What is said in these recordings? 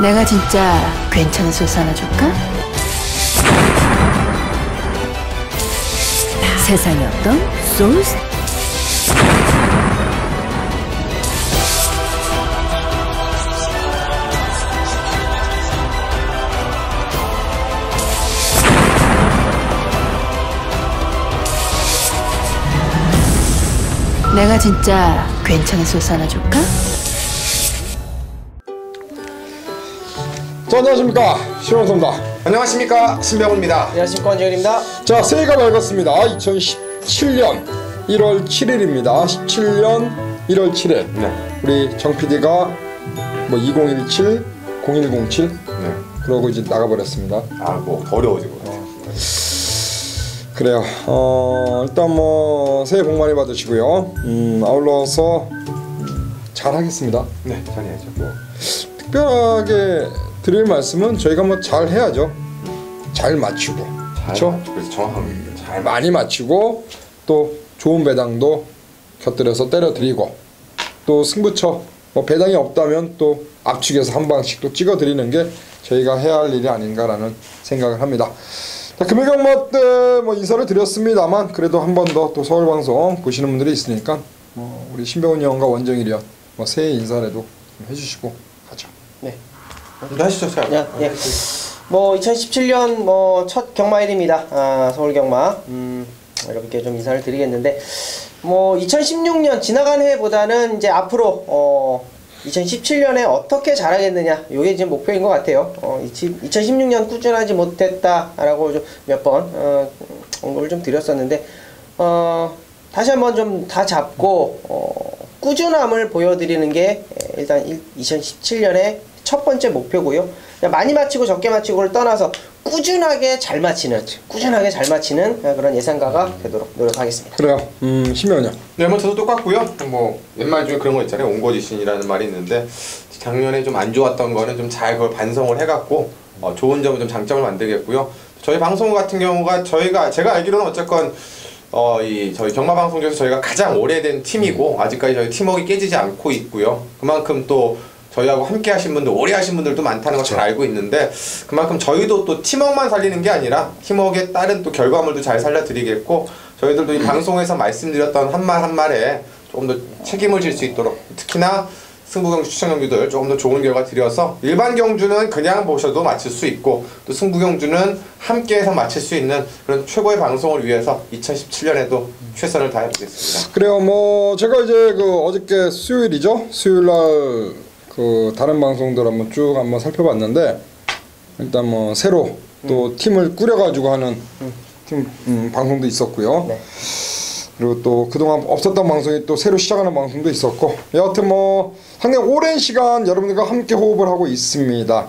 내가 진짜 괜찮은 소스 하나 줄까? 세상에 어떤 소스? 내가 진짜 괜찮은 소스 하나 줄까? 자, 안녕하십니까, 신원섭입니다. 안녕하십니까, 신병훈입니다. 안녕하십니까, 원재현입니다. 자, 새해가 밝았습니다. 2017년 1월 7일입니다 17년 1월 7일. 네. 우리 정 PD가 뭐 2017, 0107 네. 그러고 이제 나가버렸습니다. 뭐 어려워지고. 그래요. 일단 뭐 새해 복 많이 받으시고요. 아울러서 잘하겠습니다. 네, 잘해야죠. 뭐. 특별하게 드릴 말씀은 저희가 뭐 잘 해야죠. 잘 맞추고, 그렇죠? 그래서 정확합니다. 잘 많이 맞추고 또 좋은 배당도 곁들여서 때려드리고 또 승부처 뭐 배당이 없다면 또 압축해서 한 방씩 또 찍어드리는 게 저희가 해야 할 일이 아닌가라는 생각을 합니다. 자, 금요경마 때 뭐 인사를 드렸습니다만 그래도 한 번 더 또 서울방송 보시는 분들이 있으니까 우리 신병훈 형과 원정일이 형 뭐 새해 인사라도 좀 해주시고 가죠. 네. 하시죠, 잘. 예. 뭐 2017년 뭐 첫 경마일입니다. 서울 경마. 이렇게 좀 인사를 드리겠는데 뭐 2016년 지나간 해보다는 이제 앞으로 2017년에 어떻게 잘하겠느냐, 이게 지금 목표인 것 같아요. 2016년 꾸준하지 못했다라고 좀 몇 번 언급을 좀 드렸었는데 다시 한번 좀 다 잡고 꾸준함을 보여드리는 게 일단 2017년의 첫 번째 목표고요. 많이 맞히고 적게 맞히고를 떠나서 꾸준하게 잘 맞히는 그런 예상가가 되도록 노력하겠습니다. 그래요. 신병훈 형. 네, 뭐 저도 똑같고요. 뭐 옛말 중에 그런 거 있잖아요. 온거지신이라는 말이 있는데 작년에 좀 안 좋았던 거는 좀 잘 그걸 반성을 해갖고 좋은 점을 좀 장점을 만들겠고요. 저희 방송 같은 경우가 제가 알기로는 어쨌건 저희 경마 방송 중에서 저희가 가장 오래된 팀이고 아직까지 저희 팀워크가 깨지지 않고 있고요. 그만큼 또 저희하고 함께 하신 분들, 오래 하신 분들도 많다는 걸 잘 알고 있는데 그만큼 저희도 또 팀워크만 살리는 게 아니라 팀워크에 따른 또 결과물도 잘 살려드리겠고 저희들도 이 방송에서 말씀드렸던 한 말 한 말에 조금 더 책임을 질 수 있도록 특히나 승부경주 추천경주들 조금 더 좋은 결과 드려서 일반 경주는 그냥 보셔도 맞힐 수 있고 또 승부경주는 함께해서 맞힐 수 있는 그런 최고의 방송을 위해서 2017년에도 최선을 다해보겠습니다. 그래요. 뭐 제가 이제 어저께 수요일이죠. 수요일날 다른 방송들 한번 살펴봤는데 일단 뭐 새로 또 팀을 꾸려가지고 하는 팀 방송도 있었고요. 네. 그리고 또 그동안 없었던 방송이 또 새로 시작하는 방송도 있었고 여하튼 뭐 상당히 오랜 시간 여러분들과 함께 호흡을 하고 있습니다.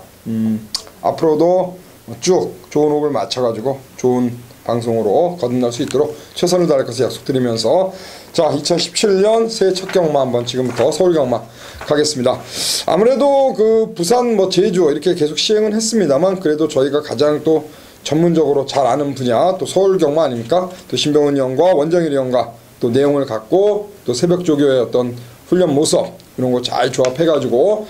앞으로도 쭉 좋은 호흡을 맞춰가지고 좋은 방송으로 거듭날 수 있도록 최선을 다할 것을 약속드리면서 자, 2017년 새해 첫 경마 한번 지금부터 서울 경마 가겠습니다. 아무래도 부산 뭐 제주 이렇게 계속 시행은 했습니다만 그래도 저희가 가장 또 전문적으로 잘 아는 분야 또 서울 경마 아닙니까? 또 신병훈 형과 원정일 형과 또 내용을 갖고 또 새벽 조교의 어떤 훈련 모습 이런 거 잘 조합해가지고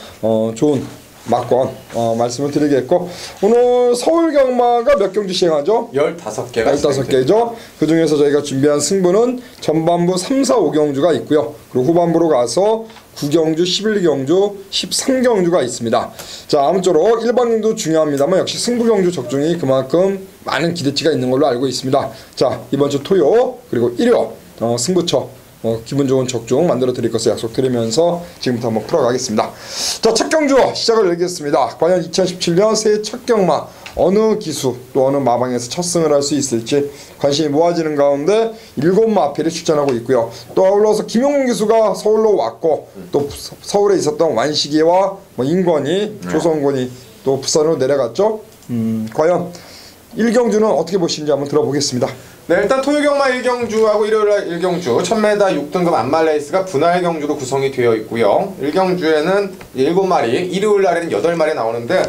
좋은 막권 말씀을 드리겠고 오늘 서울 경마가 몇 경주 시행하죠? 15개가 15개죠. 그 중에서 저희가 준비한 승부는 전반부 3, 4, 5경주가 있고요. 그리고 후반부로 가서 9경주, 11경주, 13경주가 있습니다. 자, 아무쪼록 일반경도 중요합니다만 역시 승부경주 적중이 그만큼 많은 기대치가 있는 걸로 알고 있습니다. 자, 이번 주 토요 그리고 일요 승부처 기분 좋은 적중 만들어 드릴 것을 약속드리면서 지금부터 한번 풀어가겠습니다. 자, 첫 경주 시작을 열겠습니다. 과연 2017년 새해 첫 경마 어느 기수 또 어느 마방에서 첫 승을 할 수 있을지 관심이 모아지는 가운데 7마필이 출전하고 있고요. 또 아울러서 김용문 기수가 서울로 왔고 또 서울에 있었던 완식이와 인권이 조성권이 또 부산으로 내려갔죠. 과연 1경주는 어떻게 보시는지 한번 들어보겠습니다. 네, 일단 토요경마 1경주하고 일요일날 1경주 1000m 6등급 안말레이스가 분할 경주로 구성이 되어 있고요. 1경주에는 7마리, 일요일날에는 8마리 나오는데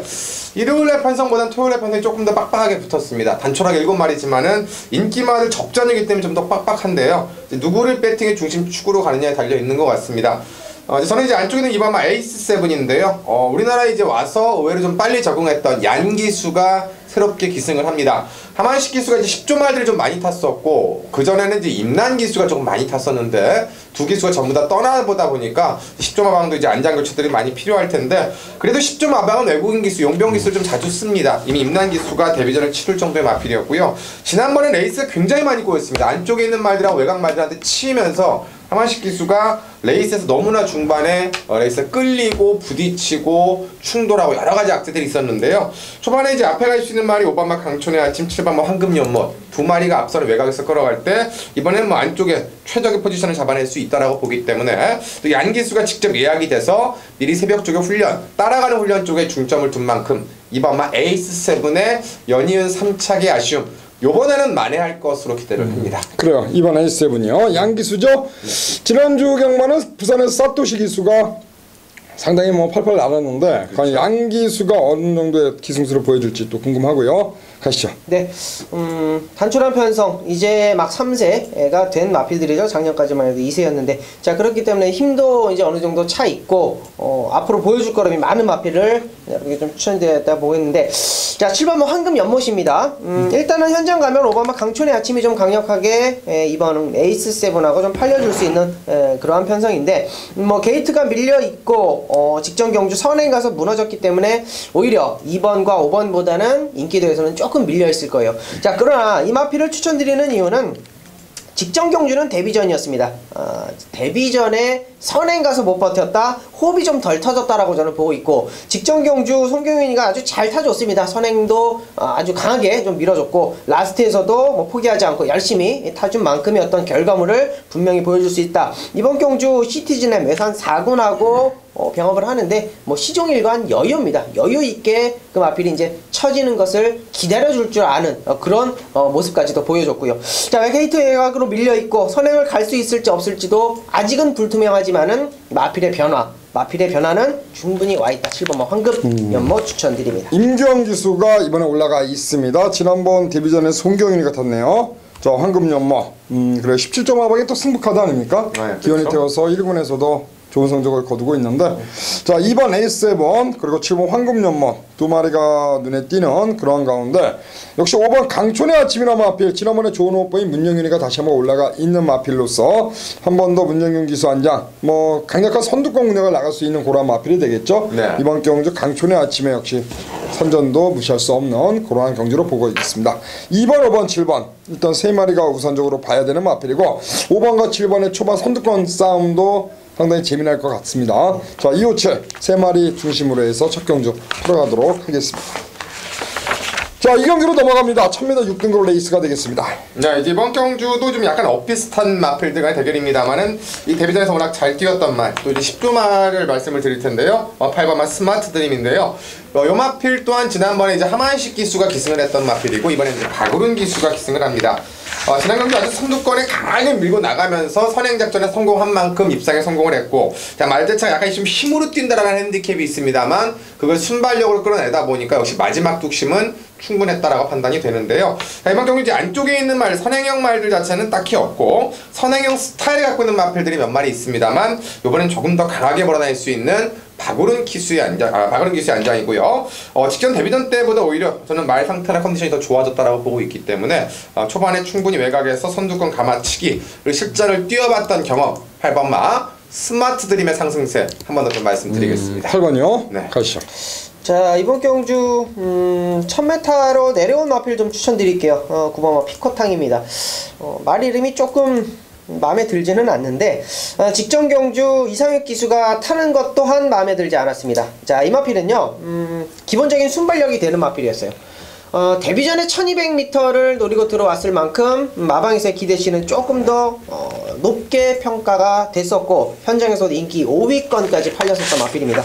일요일날 편성보다는 토요일날 편성이 조금 더 빡빡하게 붙었습니다. 단촐하게 7마리지만은 인기마들 접전이기 때문에 좀 더 빡빡한데요. 누구를 배팅의 중심축으로 가느냐에 달려 있는 것 같습니다. 저는 이제 안쪽에 있는 이번 에이스 7인데요. 우리나라에 이제 와서 의외로 좀 빨리 적응했던 얀 기수가 새롭게 기승을 합니다. 하만식 기수가 이제 10조 말들을 좀 많이 탔었고, 그전에는 이제 임난 기수가 조금 많이 탔었는데, 두 기수가 전부 다 떠나보다 보니까 10조 마방도 이제 안장 교체들이 많이 필요할 텐데, 그래도 10조 마방은 외국인 기수, 용병 기수를 좀 자주 씁니다. 이미 임난 기수가 데뷔전을 치를 정도의 마필이었고요. 지난번에 레이스가 굉장히 많이 꼬였습니다. 안쪽에 있는 말들하고 외곽 말들한테 치이면서 하만식 기수가 레이스에서 너무나 중반에 레이스에 끌리고 부딪히고 충돌하고 여러가지 악재들이 있었는데요. 초반에 이제 앞에 갈 수 있는 말이 5번마 강촌의 아침, 7번마 황금연못 두 마리가 앞서는 외곽에서 끌어갈 때 이번에는 뭐 안쪽에 최적의 포지션을 잡아낼 수 있다라고 보기 때문에 또 얀 기수가 직접 예약이 돼서 미리 새벽 쪽에 훈련, 따라가는 훈련 쪽에 중점을 둔 만큼 이번마 에이스 7의 연이은 3착의 아쉬움, 요번에는 만회할 것으로 기대를 합니다. 그래요. 이번 에이스7이요. 양 기수죠. 지난주 경마는 부산에서 사토시 기수가 상당히 뭐 팔팔 나눴는데, 과연 양 기수가 어느 정도의 기승수를 보여줄지 또 궁금하고요. 가시죠. 네, 단촐한 편성, 이제 막 3세가 된 마필들이죠. 작년까지만 해도 2세였는데, 자, 그렇기 때문에 힘도 이제 어느 정도 차 있고, 앞으로 보여줄 거름이 많은 마필을 이렇게 좀 추천드렸다 보겠는데, 자, 7번은 황금 연못입니다. 일단은 현장 가면 5번은 강촌의 아침이 좀 강력하게, 이번은 에이스 7하고 좀 팔려줄 수 있는, 그러한 편성인데, 뭐, 게이트가 밀려있고, 직전 경주 선행 가서 무너졌기 때문에, 오히려 2번과 5번보다는 인기도에서는 조금 밀려있을 거예요. 자, 그러나 이 마필을 추천드리는 이유는 직전 경주는 데뷔전이었습니다. 데뷔전에 선행 가서 못 버텼다, 호흡이 좀 덜 터졌다라고 저는 보고 있고, 직전 경주 송경윤이가 아주 잘 타줬습니다. 선행도 아주 강하게 좀 밀어줬고, 라스트에서도 뭐 포기하지 않고 열심히 타준 만큼의 어떤 결과물을 분명히 보여줄 수 있다. 이번 경주 시티즌의 매산 4군하고 병합을 하는데, 뭐 시종일관 여유입니다. 여유 있게 그 마필이 이제 처지는 것을 기다려줄 줄 아는 그런 모습까지도 보여줬고요. 자, 외게이트 외곽으로 밀려있고 선행을 갈 수 있을지 없을지도 아직은 불투명하지만은 마필의 변화는 충분히 와있다. 7번마 황금 연못 추천드립니다. 임규영 기수가 이번에 올라가 있습니다. 지난번 데뷔전에 송경윤이 같았네요. 자, 황금 연못. 그래 17점 마방이 또 승부카드 아닙니까? 네, 기원이 그렇죠. 되어서 1군에서도 좋은 성적을 거두고 있는데, 자, 2번 에이스7 그리고 7번 황금연못 두 마리가 눈에 띄는 그런 가운데, 역시 5번 강촌의 아침이나 마필, 지난번에 좋은 호흡보인 문영윤이가 다시 한번 올라가 있는 마필로서 한 번 더 문영윤 기수 한장, 뭐 강력한 선두권 운영을 나갈 수 있는 그런 마필이 되겠죠. 네. 이번 경주 강촌의 아침에 역시 선전도 무시할 수 없는 그러한 경주로 보고 있습니다. 2번, 5번, 7번 일단 세 마리가 우선적으로 봐야 되는 마필이고, 5번과 7번의 초반 선두권 싸움도 상당히 재미날 것 같습니다. 자, 257 세 마리 중심으로 해서 첫 경주 풀어가도록 하겠습니다. 자, 이 경기로 넘어갑니다. 1000m 6등급 레이스가 되겠습니다. 네, 이제 이번 경주도 좀 약간 엇비슷한 마필들과의 대결입니다만은 이 데뷔전에서 워낙 잘 뛰었던 말, 또 이제 10조 말을 말씀을 드릴 텐데요. 8번만 스마트 드림인데요. 요 마필 또한 지난번에 이제 하만식 기수가 기승을 했던 마필이고, 이번에 이제 박우른 기수가 기승을 합니다. 지난 경기 아주 선두권에 강하게 밀고 나가면서 선행작전에 성공한 만큼 입상에 성공을 했고, 자, 말대차 약간 좀 힘으로 뛴다라는 핸디캡이 있습니다만 그걸 순발력으로 끌어내다 보니까 역시 마지막 뚝심은 충분했다라고 판단이 되는데요. 자, 이번 경기 이제 안쪽에 있는 말, 선행형 말들 자체는 딱히 없고 선행형 스타일을 갖고 있는 마필들이 몇 마리 있습니다만, 요번엔 조금 더 강하게 몰아낼 수 있는 박우른 기수의 안장이고요. 직전 데뷔전 때보다 오히려 저는 말 상태나 컨디션이 더 좋아졌다라고 보고 있기 때문에 초반에 충분히 외곽에서 선두권 감아치기, 그리고 실전을 뛰어봤던 경험, 8번마 스마트 드림의 상승세 한 번 더 좀 말씀드리겠습니다. 8번이요? 네. 가시죠. 자, 이번 경주 1000m로 내려온 마필 좀 추천드릴게요. 9번 피코탕입니다. 말 이름이 조금 마음에 들지는 않는데, 직전 경주 이상혁 기수가 타는 것 또한 마음에 들지 않았습니다. 자, 이 마필은요, 기본적인 순발력이 되는 마필이었어요. 데뷔전에 1200m를 노리고 들어왔을 만큼 마방에서의 기대치는 조금 더 높게 평가가 됐었고, 현장에서도 인기 5위권까지 팔렸었던 마필입니다.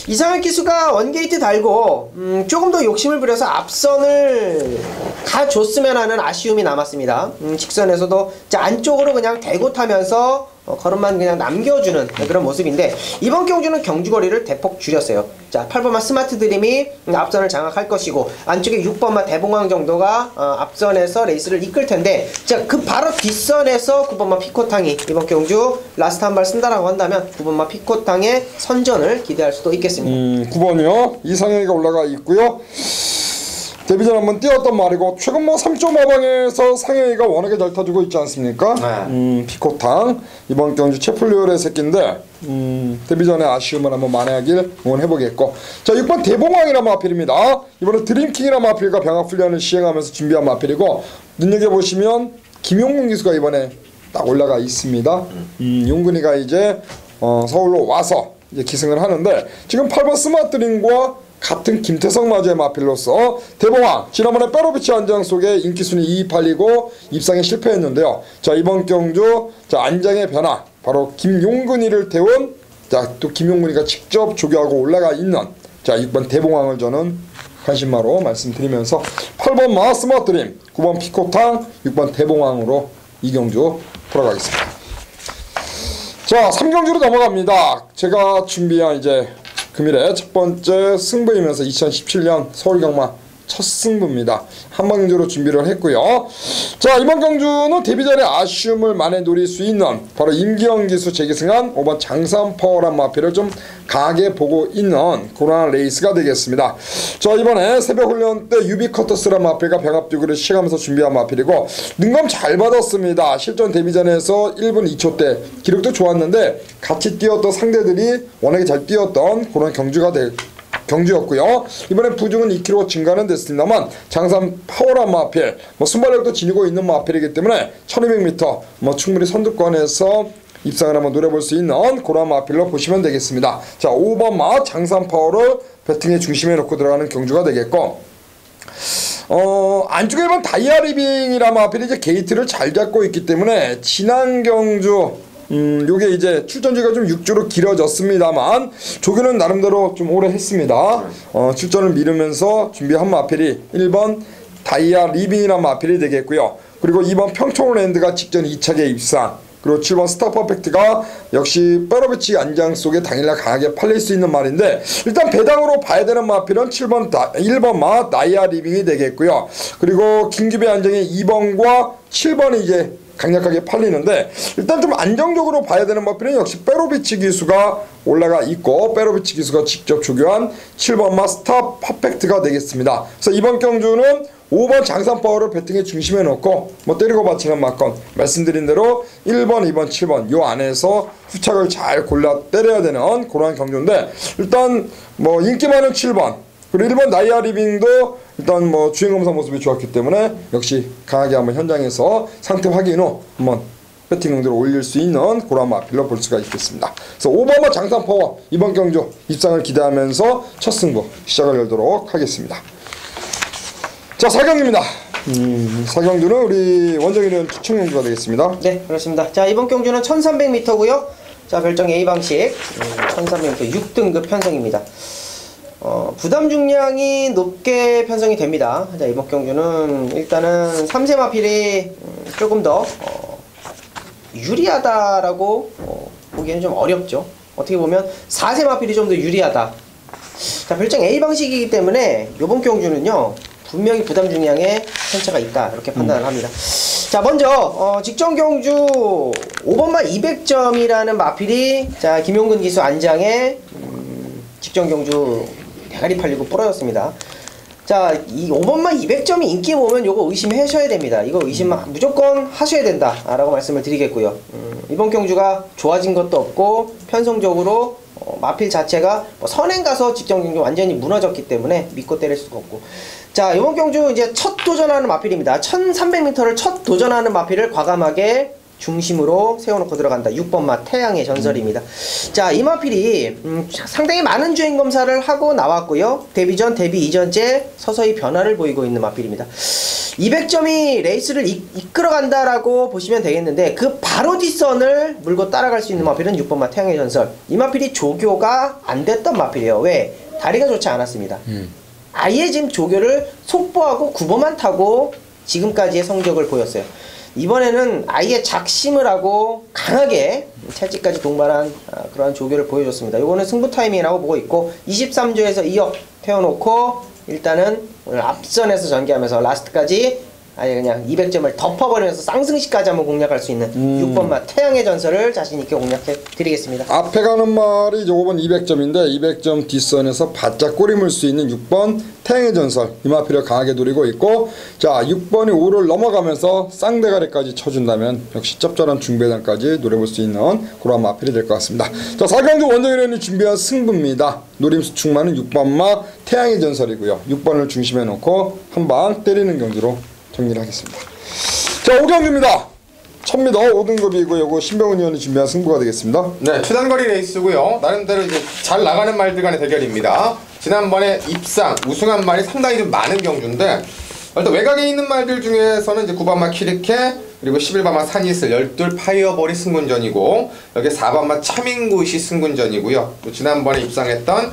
이상혁 기수가 원게이트 달고 조금 더 욕심을 부려서 앞선을 가줬으면 하는 아쉬움이 남았습니다. 직선에서도 안쪽으로 그냥 대고 타면서 걸음만 그냥 남겨주는 그런 모습인데 이번 경주는 경주거리를 대폭 줄였어요. 자, 8번마 스마트 드림이 앞선을 장악할 것이고 안쪽에 6번마 대봉황 정도가 앞선에서 레이스를 이끌 텐데 자, 그 바로 뒷선에서 9번마 피코탕이 이번 경주 라스트 한 발 쓴다라고 한다면 9번마 피코탕의 선전을 기대할 수도 있겠습니다. 9번이요. 이상형이가 올라가 있고요. 데뷔전 한번 뛰었던 말이고 최근 뭐 3.5방에서 상해이가 워낙에 잘 타주고 있지 않습니까? 네. 피코탕 이번 경주 채플리올의 새끼인데 데뷔전에 아쉬움을 한번 만회하길 응원해보겠고 자 6번 대봉왕이란 마필입니다. 이번에 드림킹이란 마필과 병합훈련을 시행하면서 준비한 마필이고 눈여겨보시면 김용근 기수가 이번에 딱 올라가 있습니다. 용근이가 이제 서울로 와서 이제 기승을 하는데 지금 8번 스마트링과 같은 김태성 마주의 마필로서 대봉왕 지난번에 빼로비치 안장 속에 인기순위 2위 팔리고 입상에 실패했는데요. 자 이번 경주 자 안장의 변화 바로 김용근이를 태운 자 또 김용근이가 직접 조교하고 올라가 있는 자 6번 대봉왕을 저는 관심마로 말씀드리면서 8번 마스마드림 9번 피코탕 6번 대봉왕으로 이 경주 풀어가겠습니다. 자 3경주로 넘어갑니다. 제가 준비한 이제 금일의 첫 번째 승부이면서 2017년 서울경마 첫 승부입니다. 한방경주로 준비를 했고요. 자 이번 경주는 데뷔전에 아쉬움을 만회 노릴 수 있는 바로 임기영 기수 재기승한 5번 장산파워란 마필을 좀 강하게 보고 있는 그런 레이스가 되겠습니다. 자 이번에 새벽훈련 때 유비커터스란 마필과 병합두기를 시행하면서 준비한 마필이고 능감 잘 받았습니다. 실전 데뷔전에서 1분 2초 때 기록도 좋았는데 같이 뛰었던 상대들이 워낙에 잘 뛰었던 그런 경주였고요. 이번에 부중은 2kg 증가는 됐습니다만 장산 파워란 마필 순발력도 지니고 있는 마필이기 때문에 1200m 충분히 선두권에서 입상을 한번 노려볼 수 있는 그런 마필로 보시면 되겠습니다. 자 5번 마 장산 파워를 배팅의 중심에 놓고 들어가는 경주가 되겠고 안쪽에 1번 다이아 리빙이란 마필이 이제 게이트를 잘 잡고 있기 때문에 지난 경주 요게 이제 출전지가 좀 6주로 길어졌습니다만 조교는 나름대로 좀 오래 했습니다. 출전을 미루면서 준비한 마필이 1번 다이아 리빙이란 마필이 되겠고요. 그리고 2번 평촌랜드가 직전 2차계 입상 그리고 7번 스타 퍼펙트가 역시 빼로비치 안장 속에 당일날 강하게 팔릴 수 있는 말인데 일단 배당으로 봐야 되는 마필은 1번 마 다이아 리빙이 되겠고요. 그리고 김규배 안장의 2번과 7번이 이제 강력하게 팔리는데 일단 좀 안정적으로 봐야 되는 마필은 역시 빼로비치 기수가 올라가 있고 빼로비치 기수가 직접 조교한 7번 마 스타 퍼펙트가 되겠습니다. 그래서 이번 경주는 5번 장산파워를 배팅의 중심에 놓고 때리고 받치는 맞건 말씀드린 대로 1번, 2번, 7번 요 안에서 후착을 잘 골라 때려야 되는 그런 경주인데 일단 인기 많은 7번 그리고 1번 다이아 리빙도 일단 주행검사 모습이 좋았기 때문에 역시 강하게 한번 현장에서 상태 확인 후 한번 배팅 능도를 올릴 수 있는 그런 마필로 볼 수가 있겠습니다. 그래서 5번마 장산파워 이번 경주 입상을 기대하면서 첫 승부 시작을 열도록 하겠습니다. 자 4경기입니다. 4경주는 우리 원정이는 추천 경주가 되겠습니다. 네 그렇습니다. 자 이번 경주는 1300m고요. 자 별정 A방식 1300m 6등급 편성입니다. 부담 중량이 높게 편성이 됩니다. 자, 이번 경주는 일단은 3세 마필이 조금 더 유리하다라고 보기에는 좀 어렵죠. 어떻게 보면 4세 마필이 좀 더 유리하다. 자, 별정 A 방식이기 때문에 이번 경주는요 분명히 부담 중량에 편차가 있다 이렇게 판단을 합니다. 자 먼저 직전 경주 5번마 200점이라는 마필이 자 김용근 기수 안장에 직전 경주 대가리 팔리고 부러졌습니다. 자, 이 5번마 200점이 인기 보면 요거 의심하셔야 됩니다. 이거 의심 무조건 하셔야 된다 라고 말씀을 드리겠고요. 이번 경주가 좋아진 것도 없고 편성적으로 마필 자체가 선행 가서 직전 경주 완전히 무너졌기 때문에 믿고 때릴 수가 없고 자 이번 경주 이제 첫 도전하는 마필입니다. 1300m를 첫 도전하는 마필을 과감하게 중심으로 세워놓고 들어간다. 6번마 태양의 전설입니다. 자, 이 마필이 상당히 많은 주행 검사를 하고 나왔고요. 데뷔 전, 데뷔 이전째 서서히 변화를 보이고 있는 마필입니다. 200점이 레이스를 이끌어간다라고 보시면 되겠는데 그 바로 뒷선을 물고 따라갈 수 있는 마필은 6번마 태양의 전설. 이 마필이 조교가 안 됐던 마필이에요. 왜? 다리가 좋지 않았습니다. 아예 지금 조교를 속보하고 9번만 타고 지금까지의 성적을 보였어요. 이번에는 아예 작심을 하고 강하게 찰지까지 동반한 그러한 조교를 보여줬습니다. 이거는 승부 타이밍이라고 보고 있고 23조에서 2억 태워놓고 일단은 오늘 앞선에서 전개하면서 라스트까지 아예 그냥 200점을 덮어버리면서 쌍승시까지 한번 공략할 수 있는 6번 마 태양의 전설을 자신있게 공략해 드리겠습니다. 앞에 가는 말이 요번 200점인데 200점 뒷선에서 바짝 꼬리 물 수 있는 6번 태양의 전설 이 마필을 강하게 노리고 있고, 자 6번이 5를 넘어가면서 쌍대가리까지 쳐준다면 역시 짭짤한 중배단까지 노려볼 수 있는 그런 마필이 될 것 같습니다. 자 4경주 원정일련이 준비한 승부입니다. 노림수 충만은 6번 마 태양의 전설이고요. 6번을 중심에 놓고 한 방 때리는 경기로 정리를 하겠습니다. 자 5경주입니다. 1000m 5등급이고 요거 신병훈 의원이 준비한 승부가 되겠습니다. 네, 초단거리 레이스고요. 나름대로 이제 잘 나가는 말들 간의 대결입니다. 지난번에 입상 우승한 말이 상당히 좀 많은 경주인데, 일단 외곽에 있는 말들 중에서는 이제 9번마 키르케, 그리고 11번마 산이슬, 12 파이어볼이 승군전이고, 여기 4번마 차민굿이 승군전이고요. 또 지난번에 입상했던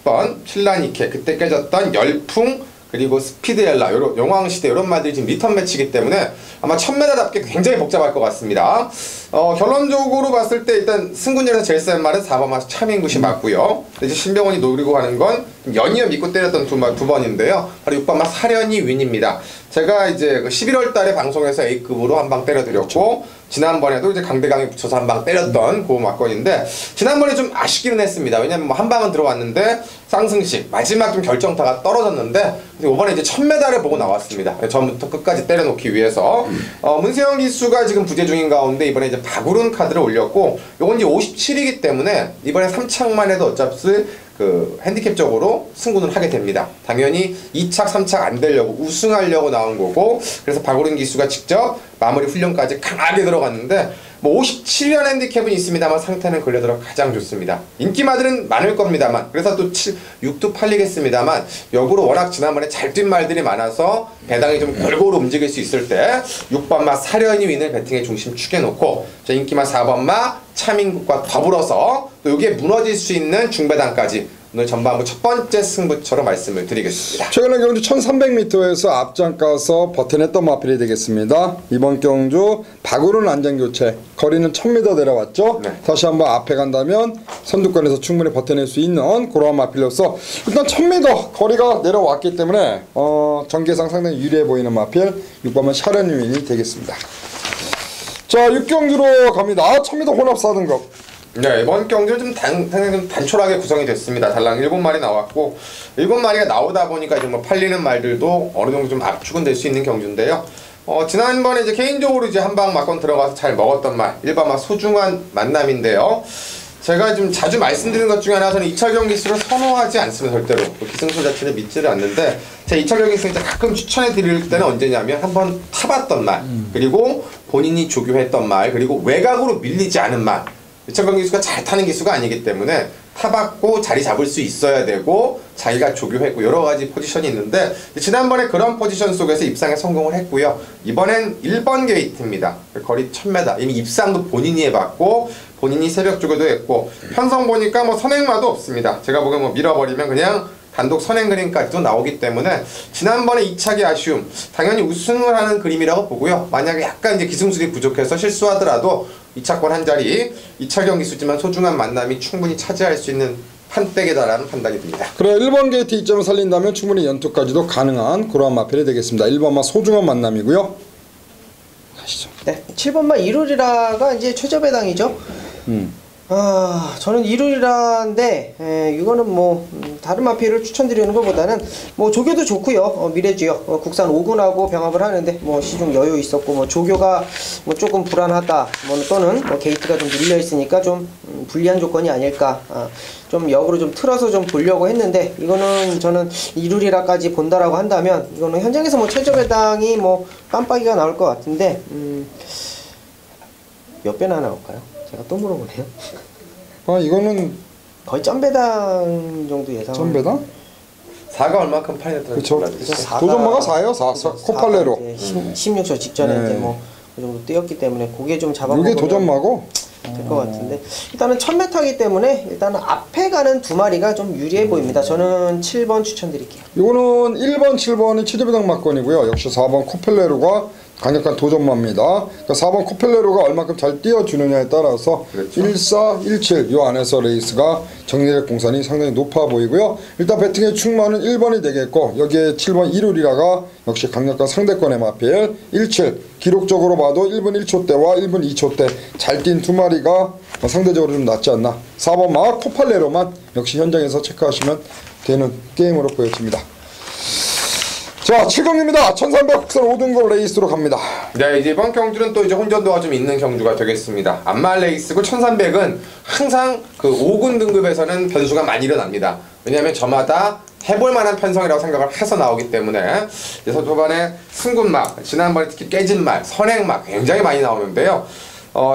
10번 필라니케, 그때 깨졌던 열풍, 그리고 스피드엘라, 용왕시대 이런 말들이 지금 리턴 매치이기 때문에 아마 1000m답게 굉장히 복잡할 것 같습니다. 결론적으로 봤을 때 일단 승군전에서 제일 센 말은 4번마 차민굿이 맞고요. 이제 신병원이 노리고 가는 건 연이어 믿고 때렸던 두 번인데요. 바로 6번마 사련이 윈입니다. 제가 이제 11월 달에 방송에서 A급으로 한 방 때려드렸고, 지난번에도 이제 강대강에 붙여서 한 방 때렸던 그 막건인데, 지난번에 좀 아쉽기는 했습니다. 왜냐면 뭐 한 방은 들어왔는데 쌍승식 마지막 좀 결정타가 떨어졌는데, 이번에 이제 1000m를 보고 나왔습니다. 처음부터 끝까지 때려놓기 위해서. 문세영 기수가 지금 부재 중인 가운데 이번에 이제 박우른 카드를 올렸고, 요건 이제 57이기 때문에 이번에 3착만 해도 어차피 그 핸디캡적으로 승부는 하게 됩니다. 당연히 2착, 3착 안 되려고 우승하려고 나온 거고, 그래서 박우른 기수가 직접 마무리 훈련까지 강하게 들어갔는데, 뭐 57년 핸디캡은 있습니다만 상태는 걸려들어 가장 좋습니다. 인기마들은 많을 겁니다만, 그래서 또 6도 팔리겠습니다만, 역으로 워낙 지난번에 잘 뛴 말들이 많아서 배당이 좀 골고루 움직일 수 있을 때 6번마 사련이 윈을 배팅의 중심축에 놓고, 저 인기마 4번마 차민국과 더불어서 또 여기에 무너질 수 있는 중배당까지 오늘 전반부 첫 번째 승부처럼 말씀을 드리겠습니다. 최근의 경주 1300m에서 앞장가서 버텨냈던 마필이 되겠습니다. 이번 경주 박우른 안전교체, 거리는 1000m 내려왔죠. 네. 다시 한번 앞에 간다면 선두권에서 충분히 버텨낼 수 있는 그러한 마필로서 일단 1000m 거리가 내려왔기 때문에 전개상 상당히 유리해 보이는 마필 6번만 샤르니윈이 되겠습니다. 자 6경주로 갑니다. 1000m 혼합 4등급. 네, 이번 경주는 상당히 좀 단촐하게 구성이 됐습니다. 달랑 7마리 나왔고, 7마리가 나오다 보니까 이제 뭐 팔리는 말들도 어느 정도 좀 압축은 될 수 있는 경주인데요. 지난번에 이제 개인적으로 이제 한 방 막건 들어가서 잘 먹었던 말, 일반마 소중한 만남인데요. 제가 좀 자주 말씀드리는 것 중에 하나, 저는 이철경 기수를 선호하지 않습니다. 절대로. 기승소 자체를 믿지를 않는데, 제가 이철경 기수 가끔 추천해 드릴 때는 언제냐면, 한번 타봤던 말, 그리고 본인이 조교했던 말, 그리고 외곽으로 밀리지 않은 말. 이철경 기수가 잘 타는 기수가 아니기 때문에 타봤고 자리 잡을 수 있어야 되고, 자기가 조교했고 여러 가지 포지션이 있는데, 지난번에 그런 포지션 속에서 입상에 성공을 했고요. 이번엔 1번 게이트입니다. 거리 1000m. 이미 입상도 본인이 해봤고 본인이 새벽 조교도 했고, 편성 보니까 뭐 선행마도 없습니다. 제가 보기엔 뭐 밀어버리면 그냥 단독 선행 그림까지도 나오기 때문에 지난번에 2착의 아쉬움, 당연히 우승을 하는 그림이라고 보고요. 만약에 약간 이제 기승술이 부족해서 실수하더라도 2착권 한 자리, 이철경 기수지만 소중한 만남이 충분히 차지할 수 있는 판때기다라는 판단이 듭니다. 그래 1번 게이트 이점을 살린다면 충분히 연투까지도 가능한 그러한 마필이 되겠습니다. 1번마 소중한 만남이고요. 가시죠. 네, 7번마 이룰이라가 이제 최저배당이죠. 저는 이룰이라인데, 이거는 뭐 다른 마필을 추천드리는 것보다는 뭐 조교도 좋고요. 미래지역 국산 5군하고 병합을 하는데 뭐 시중 여유 있었고, 뭐 조교가 뭐 조금 불안하다, 뭐 또는 뭐 게이트가 좀 밀려 있으니까 좀 불리한 조건이 아닐까, 좀 역으로 좀 틀어서 좀 보려고 했는데, 이거는 저는 이룰이라까지 본다라고 한다면 이거는 현장에서 뭐 최저배당이 뭐 깜빡이가 나올 것 같은데, 몇 배나 나올까요? 제가 또 물어보네요. 이거는 거의 점배당 정도 예상. 점배당? 4가 얼마큼 팔렸다는 그쵸. 거죠? 도전마가 4예요. 4. 코팔레로. 16초 직전에 네. 이제 뭐 그 정도 뛰었기 때문에 그게 좀 잡아먹으면 이게 도전마고 될 것 같은데, 일단은 1000m이기 때문에 일단은 앞에 가는 두 마리가 좀 유리해 보입니다. 저는 7번 추천드릴게요. 이거는 1번, 7번이 최저배당 막건이고요. 역시 4번 코펠레로가 강력한 도전마입니다. 그러니까 4번 코펠레로가 얼마큼 잘 뛰어주느냐에 따라서 그렇죠. 14, 17 요 안에서 레이스가 정리될 공산이 상당히 높아 보이고요. 일단 배팅의 충만은 1번이 되겠고 여기에 7번 이루리라가 역시 강력한 상대권의 마필 17 기록적으로 봐도 1분 1초대와 1분 2초대 잘 뛴 두 마리가 상대적으로 좀 낫지 않나. 4번 마 코팔레로만 역시 현장에서 체크하시면 되는 게임으로 보여집니다. 자, 7경기입니다. 1300 국산 5등급 레이스로 갑니다. 네, 이제 이번 경주는 또 이제 혼전도가 좀 있는 경주가 되겠습니다. 안말 레이스고 1300은 항상 그 5군 등급에서는 변수가 많이 일어납니다. 왜냐하면 저마다 해볼 만한 편성이라고 생각을 해서 나오기 때문에 그래서 초반에 승군막, 지난번에 특히 깨진말, 선행막 굉장히 많이 나오는데요.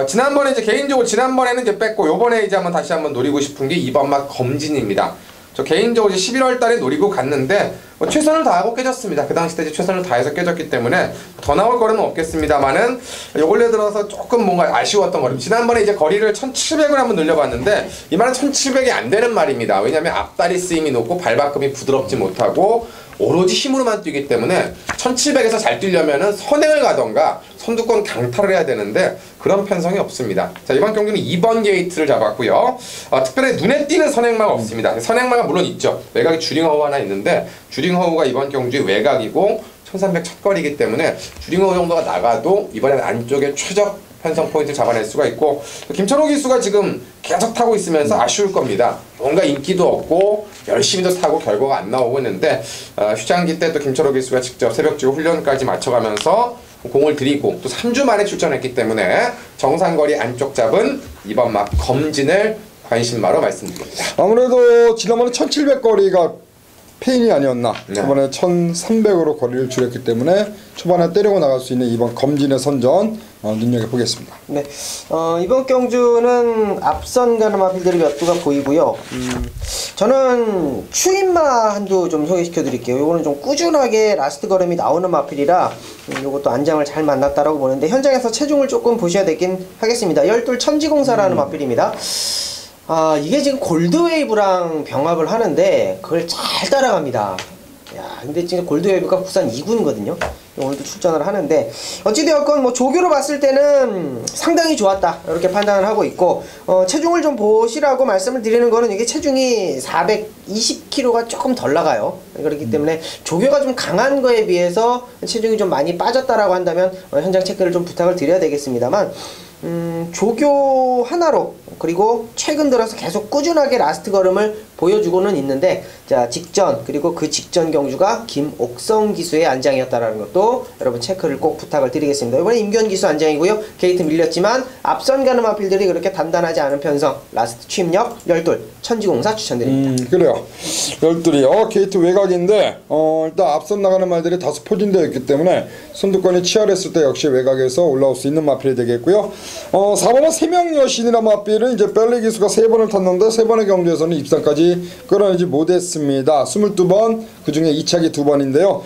지난번에 이제 개인적으로 지난번에는 이제 뺐고 요번에 이제 한번 다시 한번 노리고 싶은 게 이번 막 검진입니다. 저 개인적으로 이제 11월 달에 노리고 갔는데 최선을 다하고 깨졌습니다. 그 당시 때 이제 최선을 다해서 깨졌기 때문에 더 나올 거리는 없겠습니다만은 요 근래 들어서 조금 뭔가 아쉬웠던 거리. 지난번에 이제 거리를 1700을 한번 늘려봤는데 이 말은 1700이 안 되는 말입니다. 왜냐하면 앞다리 쓰임이 높고 발바꿈이 부드럽지 못하고 오로지 힘으로만 뛰기 때문에 1700에서 잘 뛰려면은 선행을 가던가 선두권 강타를 해야 되는데 그런 편성이 없습니다. 자, 이번 경기는 2번 게이트를 잡았고요. 특별히 눈에 띄는 선행마가 없습니다. 선행마가 물론 있죠. 외곽에 주링허우 하나 있는데 주링허우가 이번 경주의 외곽이고 1300 첫거리이기 때문에 주링허우 정도가 나가도 이번에는 안쪽에 최적 편성 포인트를 잡아낼 수가 있고 김철호 기수가 지금 계속 타고 있으면서 아쉬울 겁니다. 뭔가 인기도 없고 열심히도 타고 결과가 안 나오고 있는데 휴장기 때 또 김철호 기수가 직접 새벽지구 훈련까지 맞춰가면서 공을 들이고 또 3주 만에 출전했기 때문에 정상거리 안쪽 잡은 이번 막 검진을 관심마로 말씀드립니다. 아무래도 지난번에 1700거리가 페인이 아니었나. 네. 이번에 1300으로 거리를 줄였기 때문에 초반에 때리고 나갈 수 있는 이번 검진의 선전 눈여겨보겠습니다. 네, 이번 경주는 앞선 가는 마필들이 몇 두가 보이고요. 저는 추인마 한두 좀 소개시켜 드릴게요. 요거는 좀 꾸준하게 라스트 걸음이 나오는 마필이라 요것도 안장을 잘 만났다라고 보는데 현장에서 체중을 조금 보셔야 되긴 하겠습니다. 열둘 천지공사라는 마필입니다. 이게 지금 골드웨이브랑 병합을 하는데 그걸 잘 따라갑니다. 야, 근데 지금 골드웨이브가 부산 2군이거든요. 오늘도 출전을 하는데 어찌되었건 뭐 조교로 봤을 때는 상당히 좋았다 이렇게 판단을 하고 있고 체중을 좀 보시라고 말씀을 드리는 거는 이게 체중이 420kg가 조금 덜 나가요. 그렇기 때문에 조교가 좀 강한 거에 비해서 체중이 좀 많이 빠졌다라고 한다면 현장 체크를 좀 부탁을 드려야 되겠습니다만 조교 하나로 그리고 최근 들어서 계속 꾸준하게 라스트 걸음을 보여주고는 있는데 자 직전 그리고 그 직전 경주가 김옥성 기수의 안장이었다라는 것도 여러분 체크를 꼭 부탁을 드리겠습니다. 이번에 임규현 기수 안장이고요. 게이트 밀렸지만 앞선 가는 마필들이 그렇게 단단하지 않은 편성 라스트 취입력 열둘 천지공사 추천드립니다. 그래요. 열둘이요. 게이트 외곽인데 일단 앞선 나가는 말들이 다소 포진되어 있기 때문에 선두권이 치열했을 때 역시 외곽에서 올라올 수 있는 마필이 되겠고요. 4번은 세명여신이라는 마필은 이제 벨리 기수가 3번을 탔는데 3번의 경주에서는 입상까지 끌어내지 못했습니다. 22번 그 중에 2착이 2번인데요.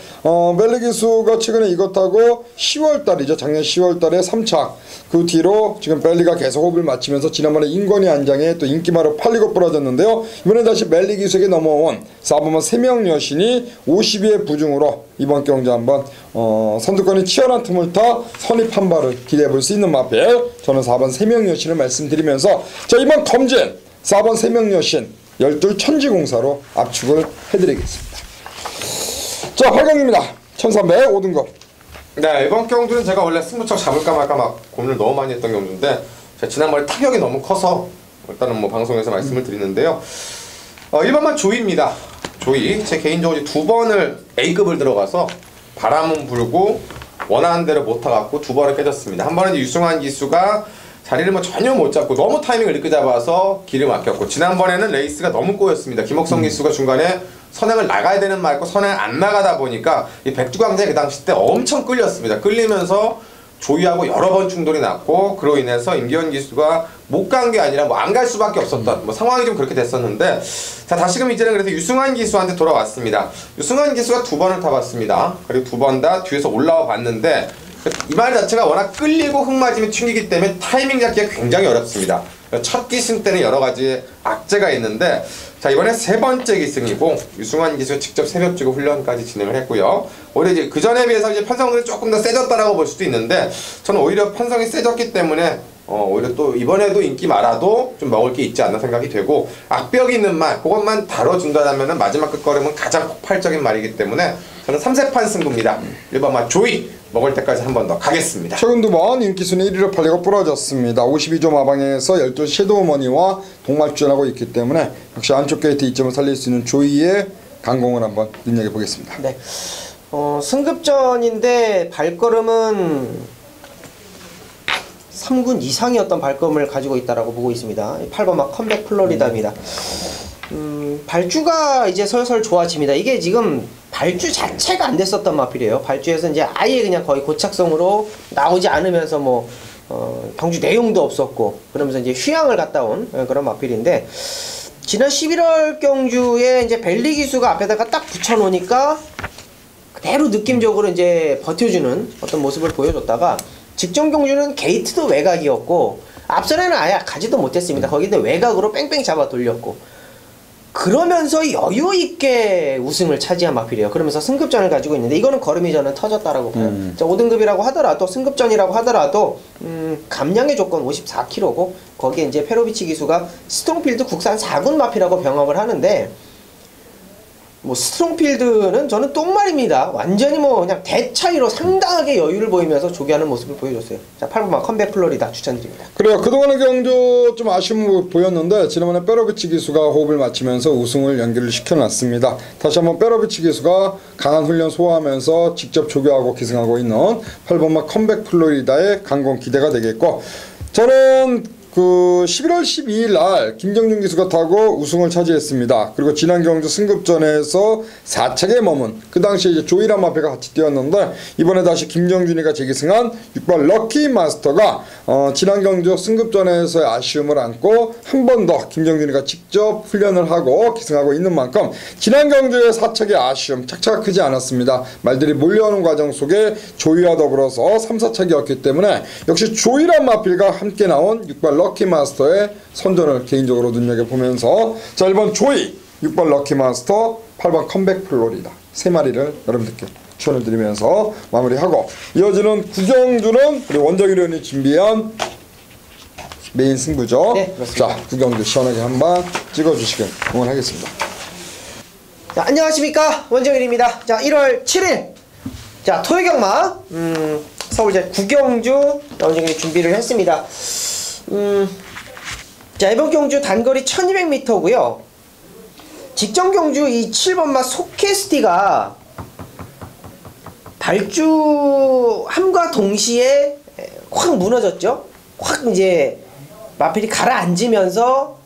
벨리 기수가 최근에 이것 타고 10월달이죠. 작년 10월달에 3착 그 뒤로 지금 벨리가 계속 호흡을 맞추면서 지난번에 인권이 안장에 또 인기마로 팔리고 부러졌는데요. 이번에 다시 벨리 기수에게 넘어온 4번은 세명여신이 52의 부중으로 이번 경주 한번 선두권이 치열한 틈을 타 선입 한 발을 기대해볼 수 있는 마필 저는 4번 세명여신을 말씀드리면서 자 이번 검진 4번 세명여신 열둘 천지공사로 압축을 해드리겠습니다. 자 8강입니다. 1300 5등급. 네, 이번 경주는 제가 원래 승부처 잡을까 말까 막 고민을 너무 많이 했던 경주인데 제가 지난번에 타격이 너무 커서 일단은 뭐 방송에서 말씀을 드리는데요. 1번만 조이입니다. 조이. 제 개인적으로 2번을 A급을 들어가서 바람은 불고 원하는 대로 못 타갖고 2번을 깨졌습니다. 한 번은 유승환 기수가 자리를 뭐 전혀 못 잡고 너무 타이밍을 늦게 잡아서 길을 막혔고 지난번에는 레이스가 너무 꼬였습니다. 김옥성 기수가 중간에 선행을 나가야 되는 말고 선행을 안 나가다 보니까 이 백두강제 그 당시 때 엄청 끌렸습니다. 끌리면서 조이하고 여러 번 충돌이 났고 그로 인해서 임기현 기수가 못 간 게 아니라 뭐 안 갈 수밖에 없었던 뭐 상황이 좀 그렇게 됐었는데 자 다시금 이제는 그래서 유승환 기수한테 돌아왔습니다. 유승환 기수가 2번을 타봤습니다. 그리고 2번 다 뒤에서 올라와 봤는데 이 말 자체가 워낙 끌리고 흙맞으면 튕기기 때문에 타이밍 잡기가 굉장히 어렵습니다. 첫 기승 때는 여러 가지 악재가 있는데 자, 이번에 세 번째 기승이고 유승환 기수 직접 새벽 주고 훈련까지 진행을 했고요. 오히려 이제 그 전에 비해서 이제 편성들이 조금 더 세졌다라고 볼 수도 있는데 저는 오히려 편성이 세졌기 때문에 오히려 또 이번에도 인기 많아도 좀 먹을 게 있지 않나 생각이 되고 악벽이 있는 말 그것만 다뤄준다면은 마지막 끝걸음은 가장 폭발적인 말이기 때문에 저는 3세판 승부입니다. 1번 말 조이 먹을 때까지 한 번 더 가겠습니다. 최근 두 번 인기순위 1위로 팔리고 부러졌습니다. 52조 마방에서 12 섀도우머니와 동말주전하고 있기 때문에 역시 안쪽 게이트 이점을 살릴 수 있는 조이의 강공을 한번 눈여겨보겠습니다. 네. 승급전인데 발걸음은 3군 이상이었던 발걸음을 가지고 있다라고 보고 있습니다. 8번 막 컴백 플로리다입니다. 발주가 이제 설설 좋아집니다. 이게 지금 발주 자체가 안 됐었던 마필이에요. 발주에서 이제 아예 그냥 거의 고착성으로 나오지 않으면서 뭐 경주 내용도 없었고 그러면서 이제 휴양을 갔다 온 그런 마필인데 지난 11월 경주에 이제 벨리 기수가 앞에다가 딱 붙여놓으니까 그대로 느낌적으로 이제 버텨주는 어떤 모습을 보여줬다가 직전 경주는 게이트도 외곽이었고 앞선에는 아예 가지도 못했습니다. 거기는 외곽으로 뺑뺑 잡아 돌렸고 그러면서 여유있게 우승을 차지한 마필이에요. 그러면서 승급전을 가지고 있는데 이거는 걸음이 저는 터졌다라고 봐요. 자, 5등급이라고 하더라도 승급전이라고 하더라도 감량의 조건 54kg고 거기에 이제 페로비치 기수가 스트롱필드 국산 4군 마필하고 병합을 하는데 뭐 스트롱필드는 저는 똥말입니다. 완전히 뭐 그냥 대차이로 상당하게 여유를 보이면서 조기하는 모습을 보여줬어요. 자, 8번 컴백 플로리다 추천드립니다. 그래요. 그동안의 경주 좀 아쉬움을 보였는데 지난번에 페로비치 기수가 호흡을 맞추면서 우승을 연기를 시켜놨습니다. 다시 한번 페로비치 기수가 강한 훈련 소화하면서 직접 조교하고 기승하고 있는 8번마 컴백 플로리다의 강공 기대가 되겠고 저는 그 11월 12일 날 김정준 기수가 타고 우승을 차지했습니다. 그리고 지난 경주 승급전에서 4착에 머문 그 당시에 이제 조이란 마페가 같이 뛰었는데 이번에 다시 김정준이가 재기승한 6번 럭키 마스터가 지난 경주 승급전에서의 아쉬움을 안고 한 번 더 김정준이가 직접 훈련을 하고 기승하고 있는 만큼 지난 경주의 4착의 아쉬움 착차가 크지 않았습니다. 말들이 몰려오는 과정 속에 조이와 더불어서 3, 4착이었기 때문에 역시 조이란 마필과 함께 나온 6번 럭키 마스터의 선전을 개인적으로 눈여겨보면서 자 1번 조이, 6번 럭키 마스터, 8번 컴백 플로리다 세 마리를 여러분들께 추천을 드리면서 마무리하고 이어지는 구경주는 우리 원정일위원이 준비한 메인 승부죠. 네, 그렇습니다. 자 구경주 시원하게 한번 찍어주시길 응원하겠습니다. 자, 안녕하십니까 원정일입니다. 자 1월 7일 자 토요경마 서울제 구경주 원정일이 준비를 했습니다. 자 이번 경주 단거리 1200m고요 직전 경주 이 7번마 소케스티가 발주함과 동시에 확 무너졌죠. 확 이제 마필이 가라앉으면서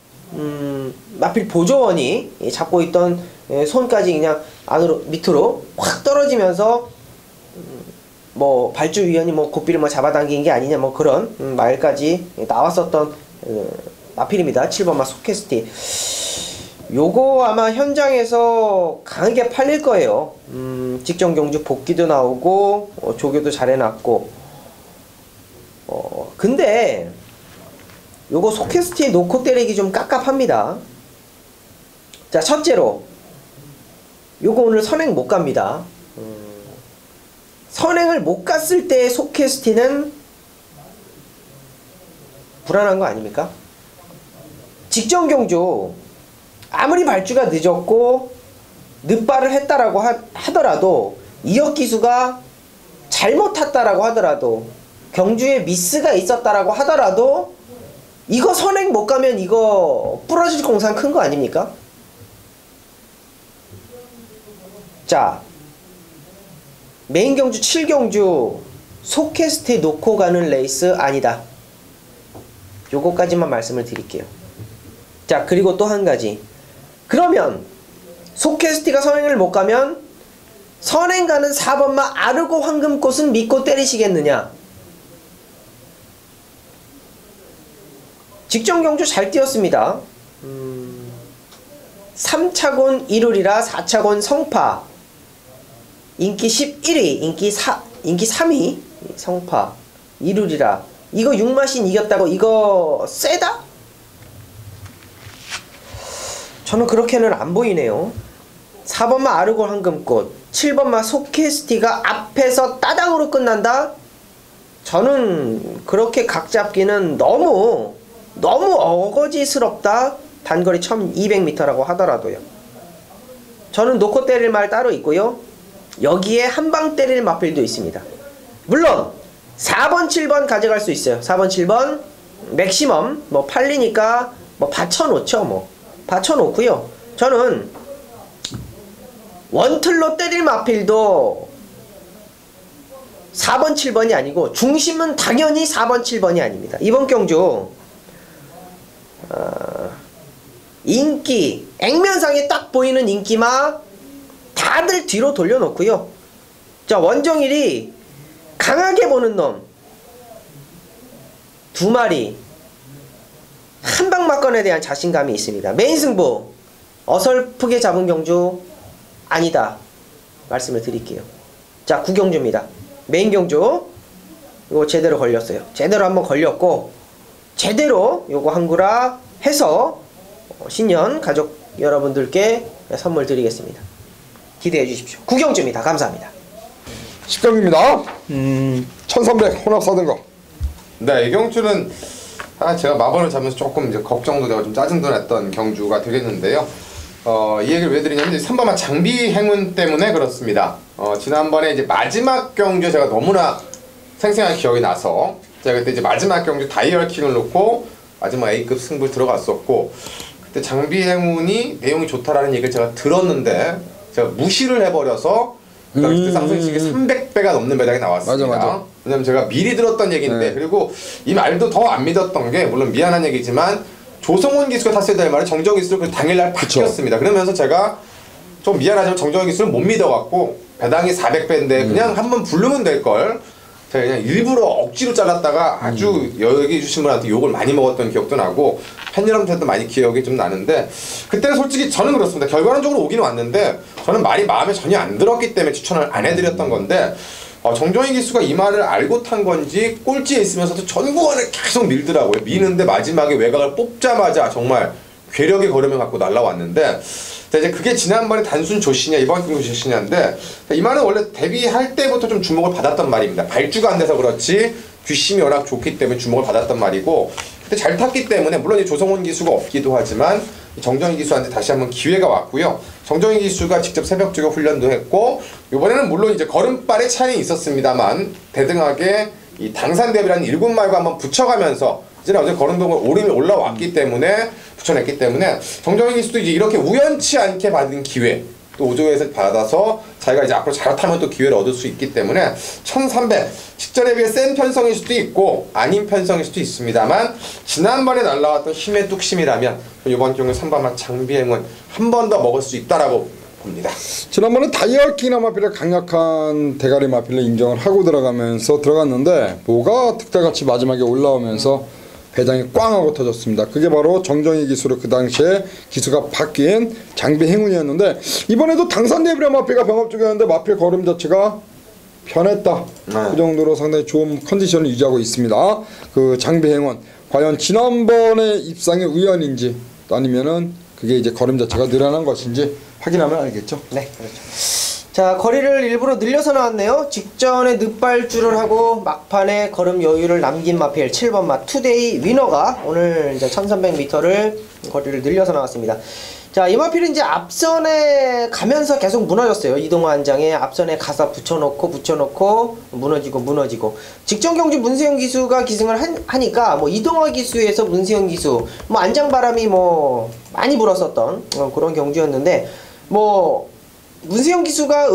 마필 보조원이 잡고 있던 손까지 그냥 안으로 밑으로 확 떨어지면서 뭐 발주위원이 뭐 고삐를 뭐 잡아당긴 게 아니냐 뭐 그런 말까지 나왔었던 마필입니다. 7번마 소케스티. 요거 아마 현장에서 강하게 팔릴 거예요. 직전 경주 복귀도 나오고 조교도 잘 해놨고 근데 요거 소케스티 놓고 때리기 좀 깝깝합니다. 자 첫째로 요거 오늘 선행 못 갑니다. 선행을 못 갔을 때의 소케스티는 불안한 거 아닙니까? 직전 경주 아무리 발주가 늦었고 늦발을 했다라고 하더라도 이혁 기수가 잘못 탔다라고 하더라도 경주에 미스가 있었다라고 하더라도 이거 선행 못 가면 이거 부러질 공산 큰 거 아닙니까? 자 메인 경주 7경주 소케스티 놓고 가는 레이스 아니다. 요거까지만 말씀을 드릴게요. 자 그리고 또 한 가지. 그러면 소케스티가 선행을 못 가면 선행 가는 4번마 아르고 황금꽃은 믿고 때리시겠느냐. 직전 경주 잘 뛰었습니다. 3차곤 이룰이라 4차곤 성파 인기 11위 인기 3위 성파 이룰이라 이거 6마신 이겼다고 이거 세다? 저는 그렇게는 안 보이네요. 4번마 아르골 황금꽃, 7번마 소케스티가 앞에서 따당으로 끝난다? 저는 그렇게 각 잡기는 너무 어거지스럽다. 단거리 1200m라고 하더라도요. 저는 놓고 때릴 말 따로 있고요. 여기에 한방 때릴 마필도 있습니다. 물론 4번 7번 가져갈 수 있어요. 4번 7번 맥시멈 뭐 팔리니까 뭐 받쳐놓죠. 뭐 받쳐놓고요. 저는 원틀로 때릴 마필도 4번 7번이 아니고 중심은 당연히 4번 7번이 아닙니다. 이번 경주 인기 액면상에 딱 보이는 인기마 다들 뒤로 돌려놓고요. 자, 원정일이 강하게 보는 놈 2마리 한방 막건에 대한 자신감이 있습니다. 메인 승부 어설프게 잡은 경주 아니다 말씀을 드릴게요. 자, 9경주입니다. 메인 경주 이거 제대로 걸렸어요. 제대로 한번 걸렸고 제대로 요거 한구라 해서 신년 가족 여러분들께 선물 드리겠습니다. 기대해 주십시오. 9경주입니다. 감사합니다. 10경입니다. 1300 혼합 4등급. 네, 이 경주는 제가 마번을 잡으면서 조금 이제 걱정도 되고 좀 짜증도 났던 경주가 되겠는데요. 이 얘기를 왜 드리냐면 이제 3번마 장비 행운 때문에 그렇습니다. 지난번에 이제 마지막 경주 제가 너무나 생생한 기억이 나서 제가 그때 이제 마지막 경주 다이얼킹을 놓고 마지막 A급 승부를 들어갔었고 그때 장비 행운이 내용이 좋다라는 얘기를 제가 들었는데 제가 무시를 해버려서 그때 상승식이 300배가 넘는 배당이 나왔습니다. 맞아. 왜냐면 제가 미리 들었던 얘기인데 그리고 이 말도 더 안 믿었던 게 물론 미안한 얘기지만 조성훈 기수가 탔어야 될 말을 정정희 기수를 그 당일날 바뀌었습니다. 그러면서 제가 좀 미안하지만 정정희 기수를 못 믿어갖고 배당이 400배인데 그냥 한번 부르면 될걸 제가 그냥 일부러 억지로 잘랐다가 아주 여기 주신 분한테 욕을 많이 먹었던 기억도 나고 팬 여러분들한테 많이 기억이 좀 나는데 그때는 솔직히 저는 그렇습니다. 결과론적으로 오긴 왔는데 저는 말이 마음에 전혀 안 들었기 때문에 추천을 안 해드렸던 건데 정정희 기수가 이 말을 알고 탄 건지 꼴찌에 있으면서도 전구원을 계속 밀더라고요. 미는데 마지막에 외곽을 뽑자마자 정말 괴력의 걸음을 갖고 날라왔는데 이제 그게 지난번에 단순 조시냐 이번 경기 조시냐인데 이 말은 원래 데뷔할 때부터 좀 주목을 받았던 말입니다. 발주가 안 돼서 그렇지 뒷심이 워낙 좋기 때문에 주목을 받았던 말이고 그때 잘 탔기 때문에 물론 이 조성훈 기수가 없기도 하지만 정정희 기수한테 다시 한번 기회가 왔고요. 정정희 기수가 직접 새벽 주교 훈련도 했고 이번에는 물론 이제 걸음발의 차이는 있었습니다만 대등하게 이 당산 대비라는 7말과 한번 붙여가면서 이제 어제 걸음동을 오름이 올라왔기 때문에 붙여냈기 때문에 정정희 기수도 이제 이렇게 우연치 않게 받은 기회 또 5조에서 받아서 자기가 이제 앞으로 잘하면 또 기회를 얻을 수 있기 때문에 1300 직전에 비해 센 편성일 수도 있고 아닌 편성일 수도 있습니다만 지난번에 날라왔던 힘의 뚝심이라면 이번 경우에 3번마 장비행은 한 번 더 먹을 수 있다라고 봅니다. 지난번에 다이얼킹이나 마필을 강력한 대가리 마필을 인정을 하고 들어갔는데 뭐가 특대같이 마지막에 올라오면서 배당이 꽝 하고 터졌습니다. 그게 바로 정정희 기수로 그 당시에 기수가 바뀐 장비 행운이었는데 이번에도 당산 대비라 마필가 병합 중이었는데 마필 걸음 자체가 편했다. 그 정도로 상당히 좋은 컨디션을 유지하고 있습니다. 그 장비 행운 과연 지난번에 입상의 우연인지 아니면은 그게 이제 걸음 자체가 늘어난 것인지 확인하면 알겠죠. 네, 그렇죠. 자, 거리를 일부러 늘려서 나왔네요. 직전에 늑발주를 하고 막판에 걸음 여유를 남긴 마필 7번마 투데이 위너가 오늘 이제 1300m를 거리를 늘려서 나왔습니다. 자, 이 마필은 이제 앞선에 가면서 계속 무너졌어요. 이동화 한장에 앞선에 가서 붙여놓고 무너지고 직전 경주 문세영 기수가 기승을 하니까 뭐 이동화 기수에서 문세영 기수 뭐 안장바람이 뭐 많이 불었었던 그런 경주였는데 뭐 문세영 기수가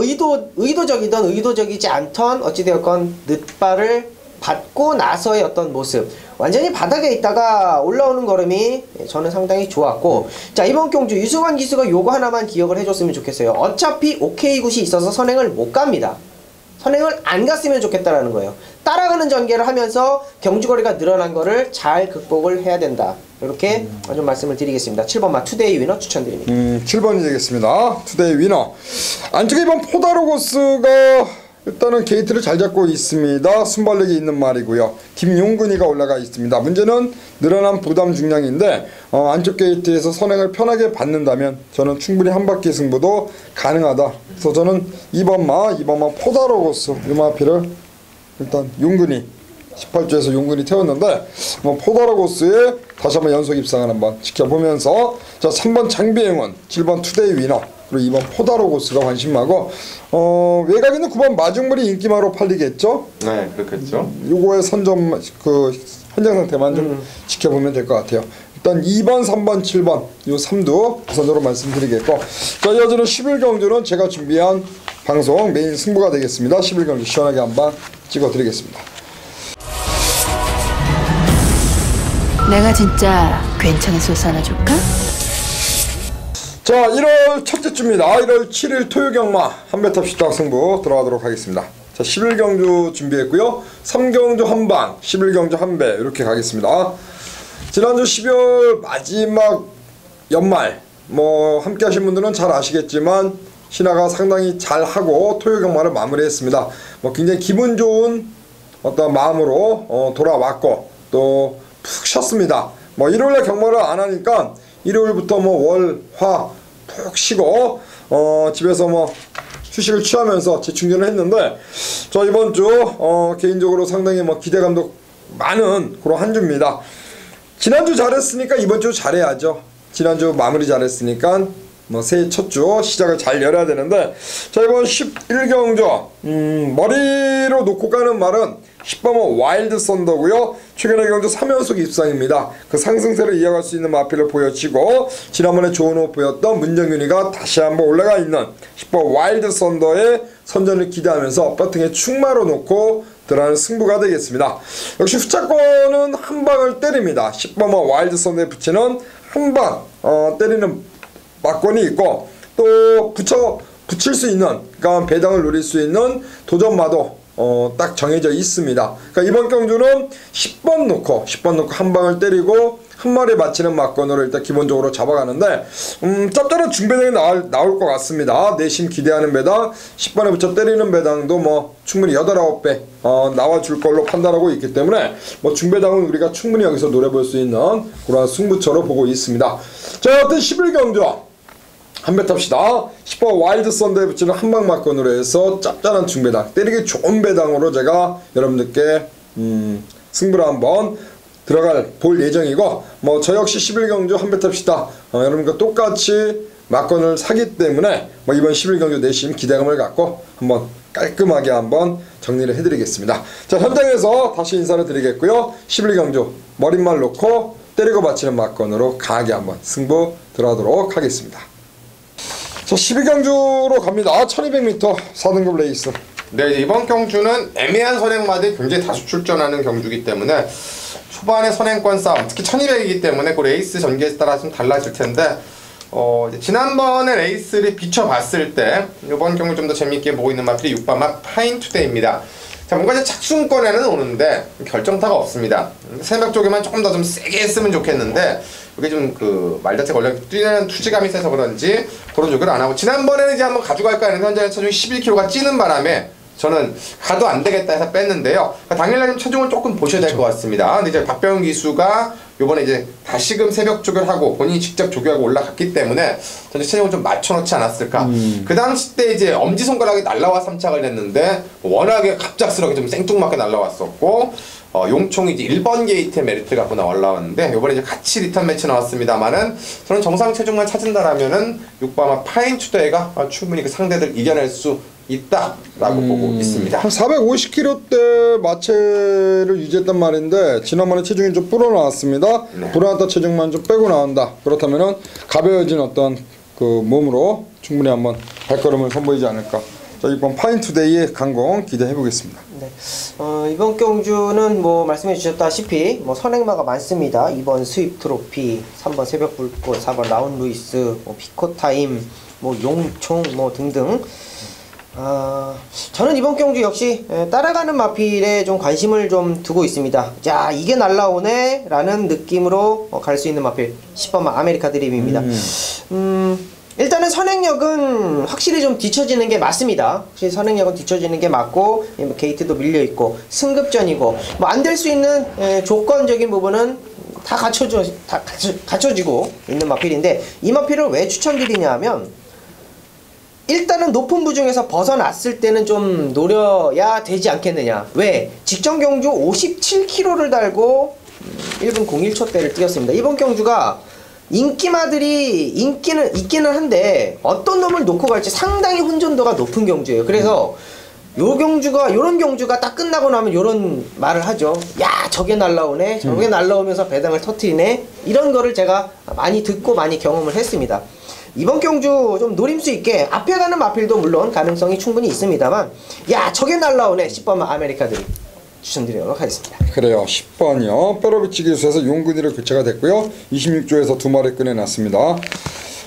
의도적이든 의도적이지 않던 어찌되었건 늦발을 받고 나서의 어떤 모습 완전히 바닥에 있다가 올라오는 걸음이 저는 상당히 좋았고 자 이번 경주 유승환 기수가 요거 하나만 기억을 해줬으면 좋겠어요. 어차피 OK 굿이 있어서 선행을 못 갑니다. 선행을 안 갔으면 좋겠다라는 거예요. 따라가는 전개를 하면서 경주거리가 늘어난 거를 잘 극복을 해야 된다. 이렇게 좀 말씀을 드리겠습니다. 7번마 투데이 위너 추천드립니다. 7번이 되겠습니다. 투데이 위너. 안쪽에 이번 포다로고스가 일단은 게이트를 잘 잡고 있습니다. 순발력이 있는 말이고요. 김용근이가 올라가 있습니다. 문제는 늘어난 부담 중량인데 안쪽 게이트에서 선행을 편하게 받는다면 저는 충분히 한 바퀴 승부도 가능하다. 그래서 저는 2번 마 포다로고스 이 마피를 일단 용근히 18주에서 용근히 태웠는데 포다로고스에 다시 한번 연속 입상을 한번 지켜보면서 자 3번 장비행운, 7번 투데이 위너, 그리고 2번 포다로고스가 관심하고 외곽에는 9번 마중물이 인기마로 팔리겠죠. 네, 그렇겠죠. 요거의 선점 그 현장 상태만 좀 지켜보면 될 것 같아요. 일단 2번, 3번, 7번 요 3두 우선적으로 말씀드리겠고, 자 이어지는 11경주는 제가 준비한 방송 메인 승부가 되겠습니다. 11경주 시원하게 한번 찍어드리겠습니다. 내가 진짜 괜찮은 소스 하나 줄까? 자 1월 첫째 주입니다. 1월 7일 토요경마 한배탑10당 승부 들어가도록 하겠습니다. 자 11경주 준비했고요. 3경주 한방, 11경주 한배 이렇게 가겠습니다. 지난주 12월 마지막 연말 함께 하신 분들은 잘 아시겠지만 신하가 상당히 잘하고 토요경마를 마무리했습니다. 굉장히 기분 좋은 어떤 마음으로 돌아왔고 또 푹 쉬었습니다. 일요일날 경마를 안 하니까 일요일부터 월, 화 푹 쉬고 집에서 휴식을 취하면서 재충전을 했는데, 저 이번 주 개인적으로 상당히 기대감도 많은 그런 한 주입니다. 지난주 잘했으니까 이번 주 잘해야죠. 지난주 마무리 잘했으니까 새해 첫 주 시작을 잘 열어야 되는데, 자 이번 11경주 머리로 놓고 가는 말은 10번 와일드 썬더고요. 최근의 경주 3연속 입상입니다. 그 상승세를 이어갈 수 있는 마필을 보여치고 지난번에 좋은 호흡 보였던 문정윤이가 다시 한번 올라가 있는 10번 와일드 썬더의 선전을 기대하면서 버팅에 충마로 놓고 들어가는 승부가 되겠습니다. 역시 후차권은 한 방을 때립니다. 10번 와일드 썬더에 붙이는 한 방 때리는 막권이 있고, 또 붙일 수 있는, 그러니까 배당을 노릴 수 있는 도전마도 딱 정해져 있습니다. 그러니까 이번 경주는 10번 놓고 한 방을 때리고 한 마리에 맞히는 막건으로 일단 기본적으로 잡아가는데, 짭짤한 중배당이 나올 것 같습니다. 내심 기대하는 배당, 10번에 붙여 때리는 배당도 충분히 8, 9배 나와줄 걸로 판단하고 있기 때문에 중배당은 우리가 충분히 여기서 노려볼 수 있는 그런 승부처로 보고 있습니다. 자, 여하튼 11경주 한배탑시다. 10번 와일드 썬더에 붙이는 한방 막건으로 해서 짭짤한 중배당, 때리기 좋은 배당으로 제가 여러분들께 승부를 한번 볼 예정이고, 저 역시 11경주 한배탑시다. 여러분과 똑같이 막건을 사기 때문에 이번 11경주 내심 기대감을 갖고 한번 깔끔하게 한번 정리를 해드리겠습니다. 자, 현장에서 다시 인사를 드리겠고요. 11경주 머릿말 놓고 때리고 받치는 막건으로 강하게 한번 승부 들어가도록 하겠습니다. 자, 12경주로 갑니다. 1200m 4등급 레이스. 네, 이번 경주는 애매한 선행마들이 굉장히 다수 출전하는 경주이기 때문에 초반에 선행권 싸움, 특히 1200이기 때문에 그 레이스 전개에 따라 좀 달라질 텐데, 지난번에 레이스를 비춰봤을 때 이번 경주 좀 더 재미있게 보고 있는 마필이 6번 마 파인투데이입니다. 자, 뭔가 이제 착순권에는 오는데 결정타가 없습니다. 새벽 쪽에만 조금 더 좀 세게 했으면 좋겠는데, 이게 좀 말 자체 원래 뛰는 투지감이 세서 그런지 그런 조교를 안 하고, 지난번에는 이제 한번 가져갈까 했는데 현재 체중이 11kg가 찌는 바람에 저는 가도 안 되겠다 해서 뺐는데요. 당일날 좀 체중을 조금 보셔야 될 것 같습니다. 근데 이제 박병훈 기수가 요번에 이제 다시금 새벽 조교하고 본인이 직접 조교하고 올라갔기 때문에 전체 체중을 좀 맞춰놓지 않았을까. 그 당시 때 이제 엄지손가락이 날라와 3착을 했는데 워낙에 갑작스럽게 좀 생뚱맞게 날라왔었고, 용총이 이제 1번 게이트의 메리트 갖고 올라왔는데 요번에 이제 같이 리턴 매치 나왔습니다만은, 저는 정상 체중만 찾은다라면은 6번 파인투데이가 충분히 그 상대들 이겨낼 수 있다라고 보고 있습니다. 한 450kg대 마체를 유지했단 말인데 지난번에 체중이 좀 불어나왔습니다. 네. 불어났다 체중만 좀 빼고 나온다. 그렇다면은 가벼워진 어떤 그 몸으로 충분히 한번 발걸음을 선보이지 않을까. 자, 이번 파인투데이의 강공 기대해 보겠습니다. 네. 이번 경주는 말씀해 주셨다시피 선행마가 많습니다. 2번 스윕 트로피, 3번 새벽 불꽃, 4번 라운 루이스, 피코타임, 용총 등등. 저는 이번 경주 역시 따라가는 마필에 좀 관심을 좀 두고 있습니다. 자, 이게 날라오네 라는 느낌으로 갈 수 있는 마필 10번 아메리카 드림입니다. 일단은 선행력은 확실히 좀 뒤처지는 게 맞습니다. 확실히 선행력은 뒤처지는 게 맞고, 게이트도 밀려있고 승급전이고 안 될 수 있는 조건적인 부분은 다 갖춰지고 있는 마필인데 이 마필을 왜 추천드리냐 하면 일단은 높은 부중에서 벗어났을 때는 좀 노려야 되지 않겠느냐. 왜? 직전 경주 57km를 달고 1분 01초대를 뛰었습니다. 이번 경주가 인기마들이 있기는 한데 어떤 놈을 놓고 갈지 상당히 혼전도가 높은 경주예요. 그래서 요런 경주가 딱 끝나고 나면 요런 말을 하죠. 야, 저게 날라오네. 저게 날라오면서 배당을 터트리네. 이런 거를 제가 많이 듣고 많이 경험을 했습니다. 이번 경주 좀 노림수 있게 앞에 가는 마필도 물론 가능성이 충분히 있습니다만 야, 저게 날라오네. 10번 아메리카들이 추천드리도록 하겠습니다. 그래요. 10번이요. 빼로비치 기수에서 용근이로 교체가 됐고요. 26조에서 2마리 꺼내놨습니다.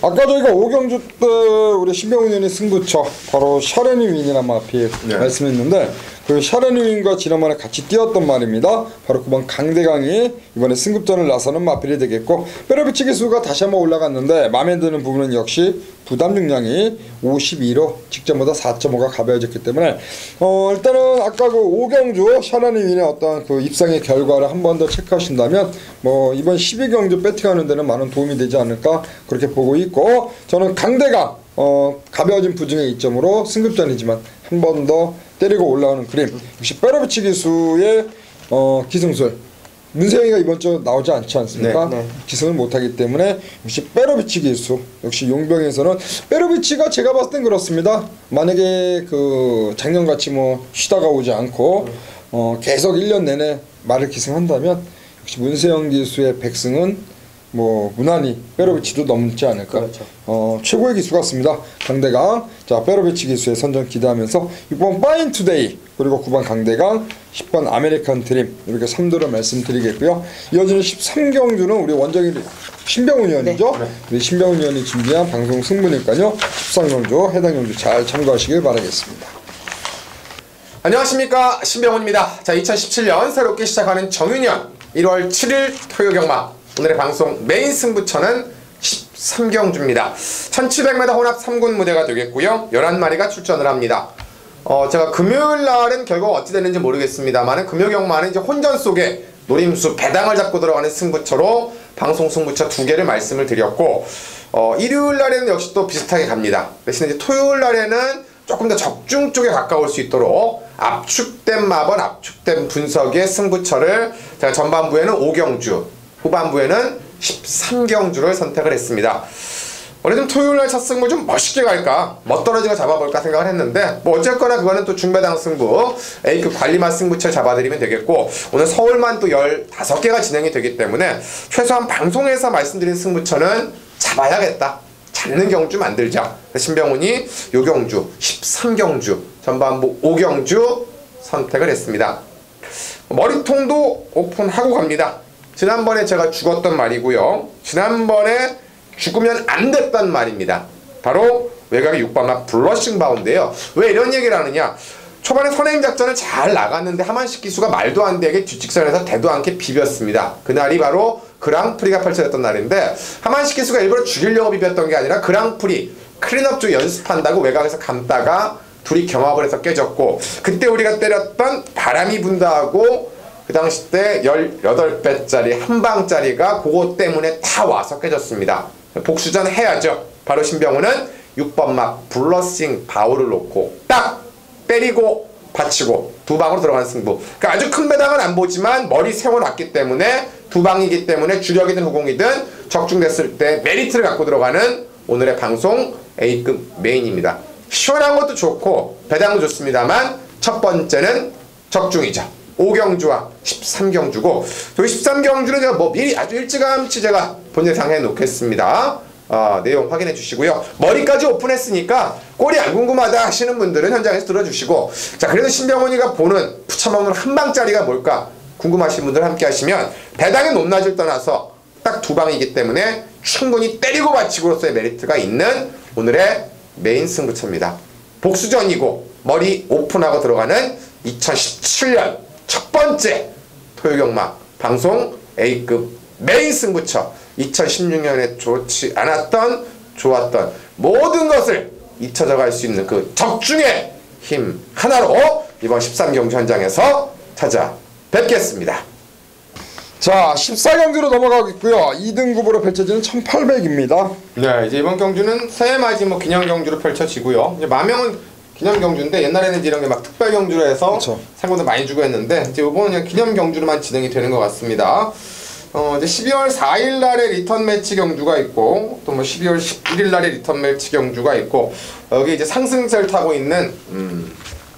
아까 저희가 5경주 때 우리 신병훈 의원이 승부처 바로 샤레니 윈이란 마필 말씀했는데 그 샤레니 윈과 지난번에 같이 뛰었던 말입니다. 바로 9번 강대강이 이번에 승급전을 나서는 마필이 되겠고 빼로비치 기수가 다시 한번 올라갔는데 마음에 드는 부분은 역시 부담 중량이 52로 직전보다 4.5가 가벼워졌기 때문에 일단은 아까 그 5경주 샤레니 윈의 어떤 그 입상의 결과를 한 번 더 체크하신다면 뭐 이번 12경주 배팅하는 데는 많은 도움이 되지 않을까 그렇게 보고 있고 저는 강대강 가벼워진 부중의 이점으로 승급전이지만 한 번 더 때리고 올라오는 그림 역시 빼로비치 기수의 기승술 문세영이가 이번 주 나오지 않지 않습니까? 네. 기승을 못하기 때문에 역시 빼로비치 기수 역시 용병에서는 빼로비치가 제가 봤을 땐 그렇습니다. 만약에 그 작년같이 뭐 쉬다가 오지 않고 계속 1년 내내 말을 기승한다면 역시 문세영 기수의 백승은 뭐 무난히 빼로비치도 넘지 않을까. 그렇죠. 최고의 기수 같습니다. 강대강. 자, 빼로비치 기수의 선전 기대하면서 6번 파인 투데이 그리고 9번 강대강 10번 아메리칸 드림 이렇게 3도를 말씀드리겠고요. 이어지는 13경주는 우리 원정일 신병훈 의원이죠. 네. 우리 신병훈 의원이 준비한 방송 승부니까요. 13경주 해당 경주 잘 참고하시길 바라겠습니다. 안녕하십니까, 신병훈입니다. 자, 2017년 새롭게 시작하는 정유년 1월 7일 토요 경마 오늘의 방송 메인 승부처는 13경주입니다. 1700m 혼합 3군 무대가 되겠고요. 11마리가 출전을 합니다. 제가 금요일 날은 결과가 어찌 되는지 모르겠습니다만 금요 경마는 이제 혼전 속에 노림수 배당을 잡고 들어가는 승부처로 방송 승부처 2개를 말씀을 드렸고 일요일 날에는 역시 또 비슷하게 갑니다. 대신에 이제 토요일 날에는 조금 더 적중 쪽에 가까울 수 있도록 압축된 마번, 압축된 분석의 승부처를 제가 전반부에는 5경주 후반부에는 13경주를 선택을 했습니다. 원래 좀 토요일날 첫 승부 좀 멋있게 갈까 멋떨어지게 잡아볼까 생각을 했는데 뭐 어쨌거나 그거는 또 중배당 승부 A급 관리만 승부처를 잡아드리면 되겠고 오늘 서울만 또 15개가 진행이 되기 때문에 최소한 방송에서 말씀드린 승부처는 잡아야겠다. 잡는 경주 만들자. 신병훈이 요 경주 13경주 전반부 5경주 선택을 했습니다. 머리통도 오픈하고 갑니다. 지난번에 제가 죽었던 말이고요. 지난번에 죽으면 안 됐단 말입니다. 바로 외곽의 6번마 블러싱 바운드예요. 왜 이런 얘기를 하느냐? 초반에 선행 작전을 잘 나갔는데 하만식 기수가 말도 안 되게 뒷직선에서 대도 않게 비볐습니다. 그날이 바로 그랑프리가 펼쳐졌던 날인데 하만식 기수가 일부러 죽이려고 비볐던 게 아니라 그랑프리 클린업 쪽 연습한다고 외곽에서 감다가 둘이 경합을 해서 깨졌고 그때 우리가 때렸던 바람이 분다 하고 그 당시 때 18배짜리 한방짜리가 그거 때문에 다 와서 깨졌습니다. 복수전 해야죠. 바로 신병훈은 6번막 블러싱 바울을 놓고 딱 때리고 받치고 두 방으로 들어가는 승부. 그러니까 아주 큰 배당은 안 보지만 머리 세워놨기 때문에 두 방이기 때문에 주력이든 후공이든 적중됐을 때 메리트를 갖고 들어가는 오늘의 방송 A급 메인입니다. 시원한 것도 좋고 배당도 좋습니다만 첫 번째는 적중이죠. 5경주와 13경주고 저희 13경주는 제가 뭐 미리 아주 일찌감치 제가 본예상 해놓겠습니다. 내용 확인해 주시고요. 머리까지 오픈했으니까 꼴이 안 궁금하다 하시는 분들은 현장에서 들어주시고 자 그래도 신병훈이가 보는 붙여먹는 한방짜리가 뭘까 궁금하신 분들 함께 하시면 배당의 높낮이를 떠나서 딱 두 방이기 때문에 충분히 때리고 받치고로서의 메리트가 있는 오늘의 메인 승부처입니다. 복수전이고 머리 오픈하고 들어가는 2017년 첫 번째 토요경마 방송 A급 메인 승부처 2016년에 좋지 않았던 좋았던 모든 것을 잊혀져 갈 수 있는 그 적중의 힘 하나로 이번 13경주 현장에서 찾아뵙겠습니다. 자, 14경주로 넘어가겠고요. 2등급으로 펼쳐지는 1800입니다. 네, 이제 이번 경주는 새해맞이 뭐 기념 경주로 펼쳐지고요. 이제 마명은 기념 경주인데 옛날에는 이제 이런 게 막 특별 경주로 해서 그쵸. 상금도 많이 주고 했는데 이제 이번은 그냥 기념 경주로만 진행이 되는 것 같습니다. 이제 12월 4일 날에 리턴 매치 경주가 있고 또 뭐 12월 11일 날에 리턴 매치 경주가 있고 여기 이제 상승세를 타고 있는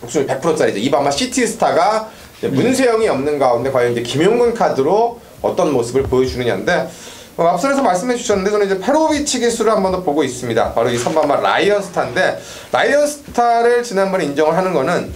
복수율 100%짜리죠. 이바마 시티스타가 문세영이 없는 가운데 과연 이제 김용근 카드로 어떤 모습을 보여주느냐인데 앞선에서 말씀해 주셨는데 저는 이제 페로비치 기수를 한 번 더 보고 있습니다. 바로 이 선반마 라이언스타인데 라이언스타를 지난번에 인정을 하는 거는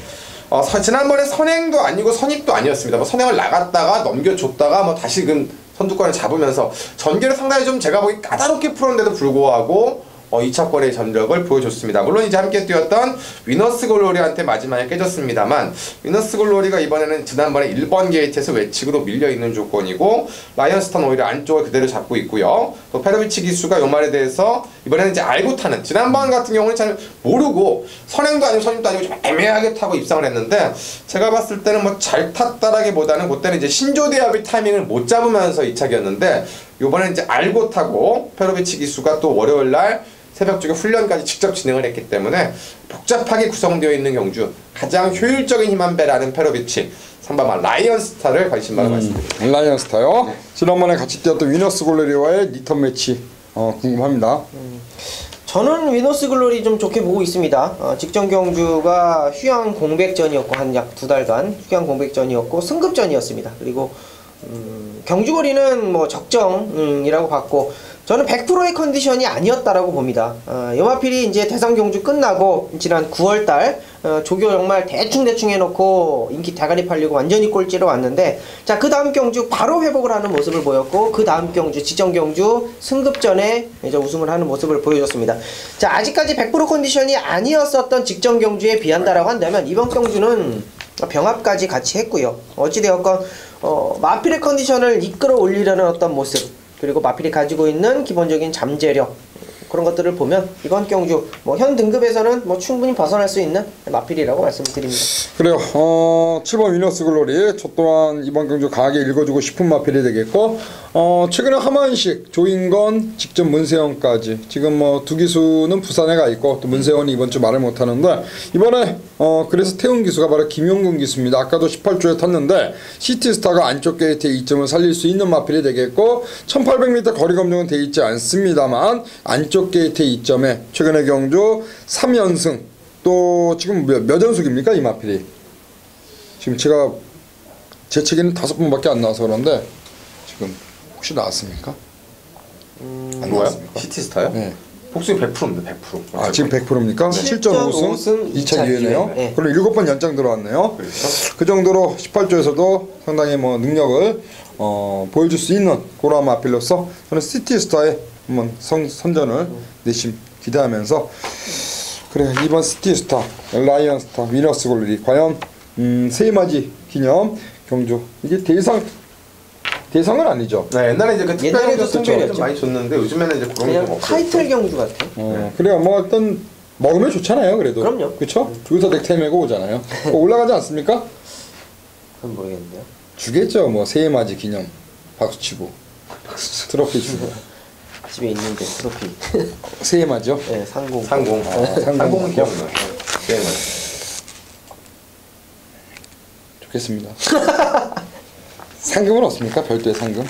지난번에 선행도 아니고 선입도 아니었습니다. 뭐 선행을 나갔다가 넘겨줬다가 뭐 다시금 선두권을 잡으면서 전개를 상당히 좀 제가 보기 까다롭게 풀었는데도 불구하고 2차권의 전력을 보여줬습니다. 물론 이제 함께 뛰었던 위너스 글로리한테 마지막에 깨졌습니다만 위너스 글로리가 이번에는 지난번에 1번 게이트에서 외측으로 밀려있는 조건이고 라이언스타는 오히려 안쪽을 그대로 잡고 있고요. 또 페로비치 기수가 요 말에 대해서 이번에는 이제 알고 타는 지난번 같은 경우는 잘 모르고 선행도 아니고 선임도 아니고 좀 애매하게 타고 입상을 했는데 제가 봤을 때는 뭐 잘 탔다라기보다는 그때는 이제 신조대합의 타이밍을 못 잡으면서 2차기였는데 요번엔 이제 알고 타고 페로비치 기수가 또 월요일날 새벽 쪽에 훈련까지 직접 진행을 했기 때문에 복잡하게 구성되어 있는 경주 가장 효율적인 힘한배라는 페로비치 선반마 라이언스타를 관심받아 말씀드립니다. 라이언스타요. 네. 지난번에 같이 뛰었던 위너스 글로리와의 리턴 매치 궁금합니다. 저는 위너스 글로리 좀 좋게 보고 있습니다. 직전 경주가 휴양 공백전이었고 한 약 2달간 휴양 공백전이었고 승급전이었습니다. 그리고 경주거리는 뭐 적정이라고 봤고 저는 100%의 컨디션이 아니었다라고 봅니다. 요마필이 이제 대상 경주 끝나고 지난 9월달 조교 정말 대충 해놓고 인기 대가리 팔리고 완전히 꼴찌로 왔는데 자 그 다음 경주 바로 회복을 하는 모습을 보였고 그 다음 경주 직전 경주 승급전에 이제 우승을 하는 모습을 보여줬습니다. 자 아직까지 100% 컨디션이 아니었었던 직전 경주에 비한다라고 한다면 이번 경주는 병합까지 같이 했고요. 어찌되었건 마필의 컨디션을 이끌어 올리려는 어떤 모습 그리고 마필이 가지고 있는 기본적인 잠재력 그런 것들을 보면 이번 경주 뭐 현 등급에서는 뭐 충분히 벗어날 수 있는 마필이라고 말씀드립니다. 그래요. 7번 위너스 글로리 저 또한 이번 경주 강하게 읽어주고 싶은 마필이 되겠고 최근에 하만식, 조인건, 직접 문세영까지 지금 뭐 두 기수는 부산에 가 있고 또 문세영은 이번 주 말을 못하는데 이번에 그래서 태운 기수가 바로 김용근 기수입니다. 아까도 18조에 탔는데 시티스타가 안쪽 게이트의 이점을 살릴 수 있는 마필이 되겠고 1800m 거리 검증은 돼 있지 않습니다만 안쪽 게이트의 이점에 최근의 경주 3연승 또 지금 몇 연속입니까 이 마필이? 지금 제가 제 책에는 5번밖에 안 나와서 그런데 지금 혹시 나왔습니까? 안 나왔습니까? 시티스타요? 네. 복수율 100%입니다. 100%. 아 지금 100%입니까? 7.5승 2차 기회네요. 네. 그럼 7번 연장 들어왔네요. 그렇죠. 그 정도로 18조에서도 상당히 뭐 능력을 보여줄 수 있는 그런 마필로서 저는 시티스타에 한번 선전을 내심 기대하면서 그래 이번 시티스타, 라이언스타, 위너스 글로리 과연 세이마지 기념 경주 이게 대상은 아니죠. 네, 옛날에 이제 그 특별 옛날에도 경주 승패를 좀 승별이었죠. 많이 줬는데 요즘에는 이제 그런 그냥 게 없어요. 타이틀 경주 같아요. 그래야 뭐 어떤 먹으면 좋잖아요. 그래도 그럼요. 그렇죠. 주유소 넥타이 메고 오잖아요. 올라가지 않습니까? 그건 모르겠는데요. 주겠죠. 뭐 새해맞이 기념 박수 치고 트로피 주고 집에 있는데 트로피. 새해맞이요? 네, 상공. 상공. 상공은 기억나요. 네, 맞아요. 좋겠습니다. 상금은 없습니까? 별도의 상금?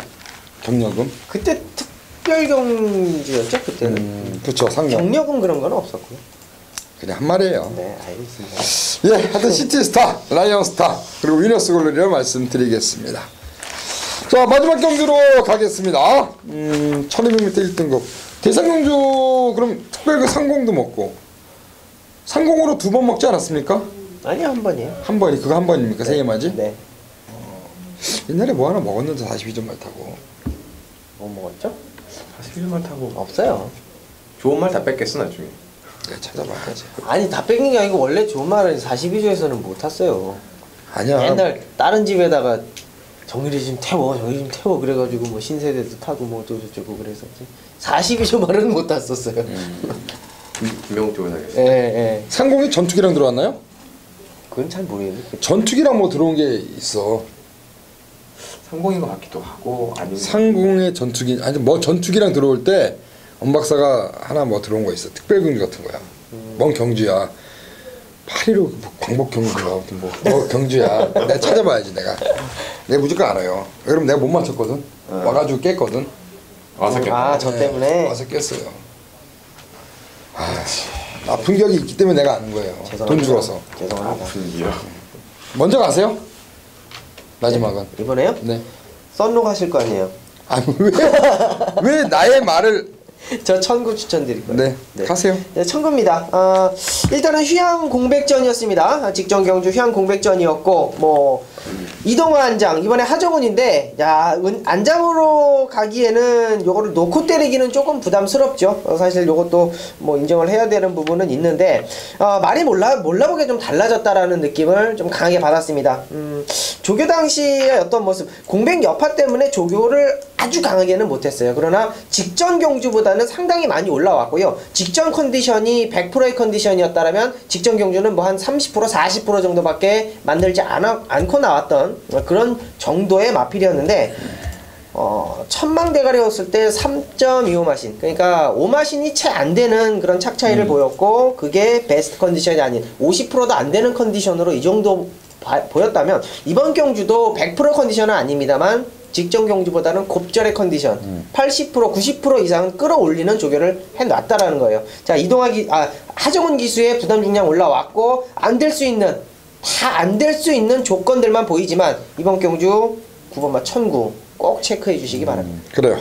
경력금? 그때 특별 경주였죠 그때는. 그렇죠. 상금. 경력은 그런 건 없었고요. 그냥 한 말이에요. 네, 알겠습니다. 예, 하여튼 시티스타, 라이언스타 그리고 위너스 글로리를 말씀드리겠습니다. 자 마지막 경주로 가겠습니다. 1200m 1등급 대상경주 그럼 특별 그 상공도 먹고 상공으로 2번 먹지 않았습니까? 아니요, 한 번이에요. 한 번이 그거 한 번입니까? 세개맞이? 네. 옛날에 뭐 하나 먹었는데 42점 말 타고 뭐 먹었죠? 41말 타고 없어요. 좋은 말 다 뺏겠어 나중에. 내가 찾아봐야지. 아니 다 뺏긴 게 아니고 원래 좋은 말은 42조에서는 못 탔어요. 아니야. 옛날 다른 집에다가 정일이 좀 태워 그래가지고 뭐 신세대도 타고 뭐 어쩌고저쩌고 그래서 42조 말은 못 탔었어요. 김명욱 쪽에 나겠어. 예. 상공이 전투기랑 들어왔나요? 그건 잘 모르겠는데. 전투기랑 뭐 들어온 게 있어. 상공인 것 같기도 하고 아니면 상공의 전투기 아니 뭐 전투기랑 들어올 때 엄박사가 하나 뭐 들어온 거 있어. 특별경주 같은 거야. 먼 경주야. 8.15 뭐 광복 경주가 아무튼 뭐 경주야. 내가 찾아봐야지 내가 무조건 알아요. 그럼 내가 못 맞췄거든. 와가지고 깼거든. 와서 깼다. 아, 저 때문에. 와서 깼어요. 아픈 기억이 있기 때문에 내가 아는 거예요. 돈 주어서. 죄송합니다. 아픈 기억. 먼저 가세요. 마지막은. 이번에요? 네. 썬로 가실 거 아니에요? 아니 왜 나의 말을 저 천구 추천드릴 거예요. 네, 가세요. 네, 천구입니다. 일단은 휴양 공백전이었습니다. 직전 경주 휴양 공백전이었고 뭐 이동화 안장 이번에 하정운인데 야 안장으로 가기에는 요거를 놓고 때리기는 조금 부담스럽죠. 사실 요것도 뭐 인정을 해야 되는 부분은 있는데 말이 몰라보게 좀 달라졌다라는 느낌을 좀 강하게 받았습니다. 조교 당시의 어떤 모습 공백 여파 때문에 조교를 아주 강하게는 못했어요. 그러나 직전 경주보다는 상당히 많이 올라왔고요. 직전 컨디션이 100%의 컨디션이었다면 직전 경주는 뭐 한 30% 40% 정도밖에 만들지 않고 나왔던 그런 정도의 마필이었는데 천망대가리였을 때 3.25마신 그러니까 5마신이 채 안 되는 그런 착 차이를 보였고 그게 베스트 컨디션이 아닌 50%도 안 되는 컨디션으로 이 정도 보였다면 이번 경주도 100% 컨디션은 아닙니다만 직전 경주보다는 곱절의 컨디션 80% 90% 이상 끌어올리는 조교를 해놨다라는 거예요. 자 하정운 기수의 부담 중량 올라왔고 안 될 수 있는 조건들만 보이지만 이번 경주 9번마 천구 꼭 체크해 주시기 바랍니다. 그래요.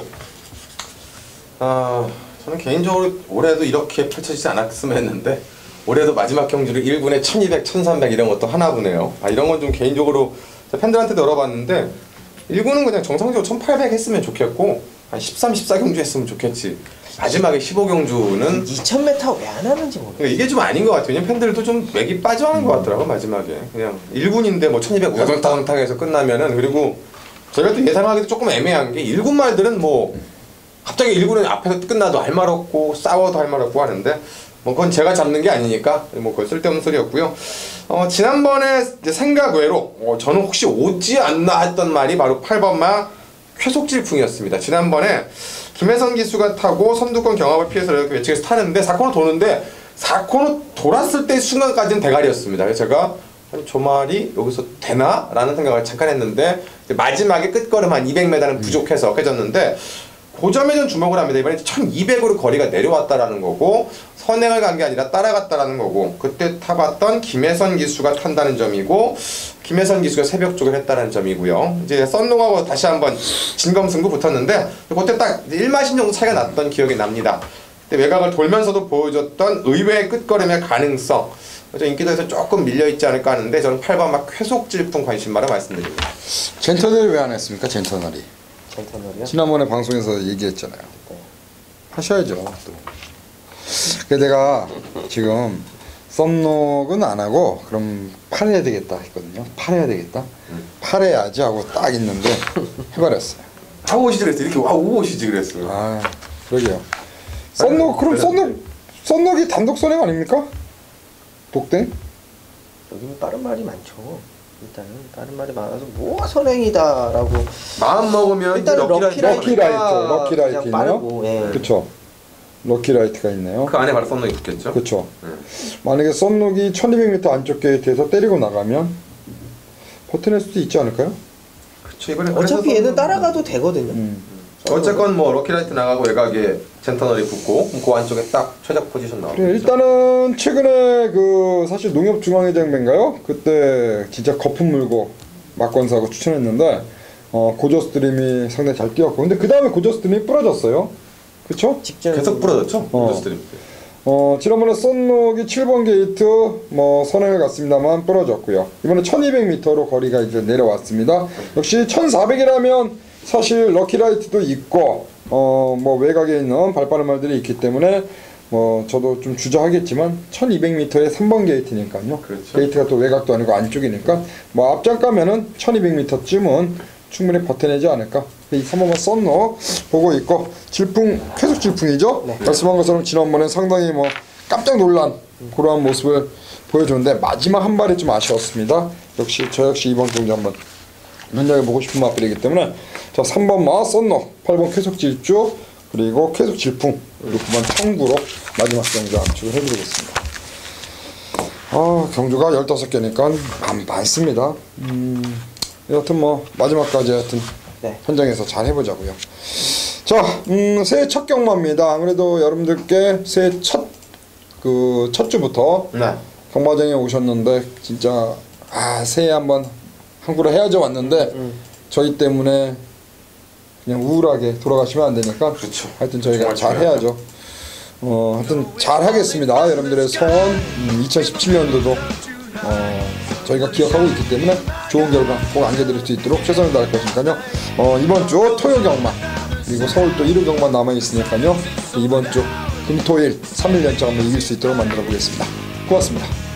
저는 개인적으로 올해도 이렇게 펼쳐지지 않았으면 했는데 올해도 마지막 경주를 1군에 1200, 1300 이런 것도 하나 보네요. 이런 건 좀 개인적으로 팬들한테도 열어봤는데 1군은 그냥 정상적으로 1800 했으면 좋겠고 한 13, 14경주 했으면 좋겠지. 마지막에 15경주는 2000m 왜 안 하는지 모르겠어요. 이게 좀 아닌 것 같아요. 왜냐면 팬들도 좀 맥이 빠져가는 것 같더라고 마지막에. 그냥 1군인데 뭐 1200 우당탕탕해서 끝나면은 그리고 저희가 또 예상하기도 조금 애매한 게 1군 말들은 뭐 갑자기 1군은 앞에서 끝나도 할 말 없고 싸워도 할 말 없고 하는데 뭐 그건 제가 잡는 게 아니니까 뭐 그건 쓸데없는 소리였고요. 지난번에 이제 생각 외로 저는 혹시 오지 않나 했던 말이 바로 8번마 쾌속질풍이었습니다. 지난번에 김혜선 기수가 타고 선두권 경합을 피해서 이렇게 외측에서 타는데 4코너 도는데 4코너 돌았을 때 순간까지는 대가리였습니다. 그래서 제가 아니 저 말이 여기서 되나? 라는 생각을 잠깐 했는데 마지막에 끝걸음 한 200m는 부족해서 깨졌는데 그 점에 좀 주목을 합니다. 이번에 1200으로 거리가 내려왔다라는 거고 선행을 간 게 아니라 따라갔다라는 거고 그때 타봤던 김혜선 기수가 탄다는 점이고 김혜선 기수가 새벽 쪽을 했다는 점이고요. 이제 썬롱하고 다시 한번 진검승부 붙었는데 그때 딱 1마신 정도 차이가 났던 기억이 납니다. 그때 외곽을 돌면서도 보여줬던 의외의 끝걸음의 가능성 인기도에서 조금 밀려있지 않을까 하는데 저는 8번 막 쾌속질풍 관심마를 말씀드립니다. 젠터널이 왜 안 했습니까? 젠터널이. 젠터널이요? 지난번에 방송에서 얘기했잖아요. 하셔야죠. 또. 그래서 내가 지금 썸록은 안 하고 그럼 팔해야 되겠다 했거든요. 팔해야 되겠다. 팔해야지 하고 딱 있는데 해버렸어요. 하고 오시지 그랬어요. 이렇게 오고 오시지 그랬어요. 아 그러게요. 썸록 그럼 썸록이 단독 선행 아닙니까? 독대? 여기는 다른 말이 많죠. 일단은 다른 말이 많아서 뭐 선행이다라고 마음 먹으면 일단은 럭키라이트 그냥 있네요. 빠르고, 예. 그렇죠. 럭키라이트가 있네요. 그 안에 바로 썬록이 있겠죠. 그렇죠. 만약에 썬록이 1200m 안쪽 게이트에서 때리고 나가면 버텨낼 수도 있지 않을까요? 그렇죠. 이번에 어차피 얘는 따라가도 되거든요. 어쨌건 뭐 럭키라이트 나가고 외곽에 젠터널이 붙고 그 안쪽에 딱 최적 포지션 나오고. 그래, 일단은 최근에 그 사실 농협중앙회장인가요? 그때 진짜 거품 물고 막권사고 추천했는데 고저스트림이 상당히 잘 뛰었고 근데 그 다음에 고저스트림이 부러졌어요. 그쵸? 직전 계속 부러졌죠. 고저스트림. 지난번에 썬록이 7번 게이트 뭐 선행을 갔습니다만 부러졌고요. 이번에 1200m로 거리가 이제 내려왔습니다. 역시 1400이라면 사실 럭키라이트도 있고 뭐 외곽에 있는 발빠른 말들이 있기 때문에 뭐 저도 좀 주저하겠지만 1200m의 3번 게이트니까요. 그렇죠. 게이트가 또 외곽도 아니고 안쪽이니까 뭐 앞장 가면은 1200m쯤은 충분히 버텨내지 않을까. 이 3번만 썬록 보고 있고 계속 질풍이죠. 네. 말씀한 것처럼 지난번에 상당히 뭐 깜짝 놀란 그러한 모습을 보여줬는데 마지막 한 발이 좀 아쉬웠습니다. 저 역시 이번 경기 한번 현장에 보고 싶은 맛들이기 때문에 자 3번 마 썬너, 8번 쾌속 질주, 그리고 쾌속 질풍, 그리고 9번 청구로 마지막 경주 압축을 해드리겠습니다. 경주가 15개니까 많습니다. 여하튼 뭐 마지막까지 하여튼 네. 현장에서 잘 해보자고요. 자, 새해 첫 경마입니다. 아무래도 여러분들께 새해 첫 주부터 네. 경마장에 오셨는데 진짜 새해 한번 한구를 해야죠 왔는데 저희 때문에 그냥 우울하게 돌아가시면 안 되니까 그렇죠. 하여튼 저희가 정말 잘 중요하죠. 해야죠. 하여튼 잘 하겠습니다. 여러분들의 성원 2017년도도 저희가 기억하고 있기 때문에 좋은 결과 꼭 안겨드릴 수 있도록 최선을 다할 것이니까요. 이번 주 토요 경마 그리고 서울 또 일요 경마 남아 있으니까요. 이번 주 금토일 3일 연장 한번 이길 수 있도록 만들어 보겠습니다. 고맙습니다.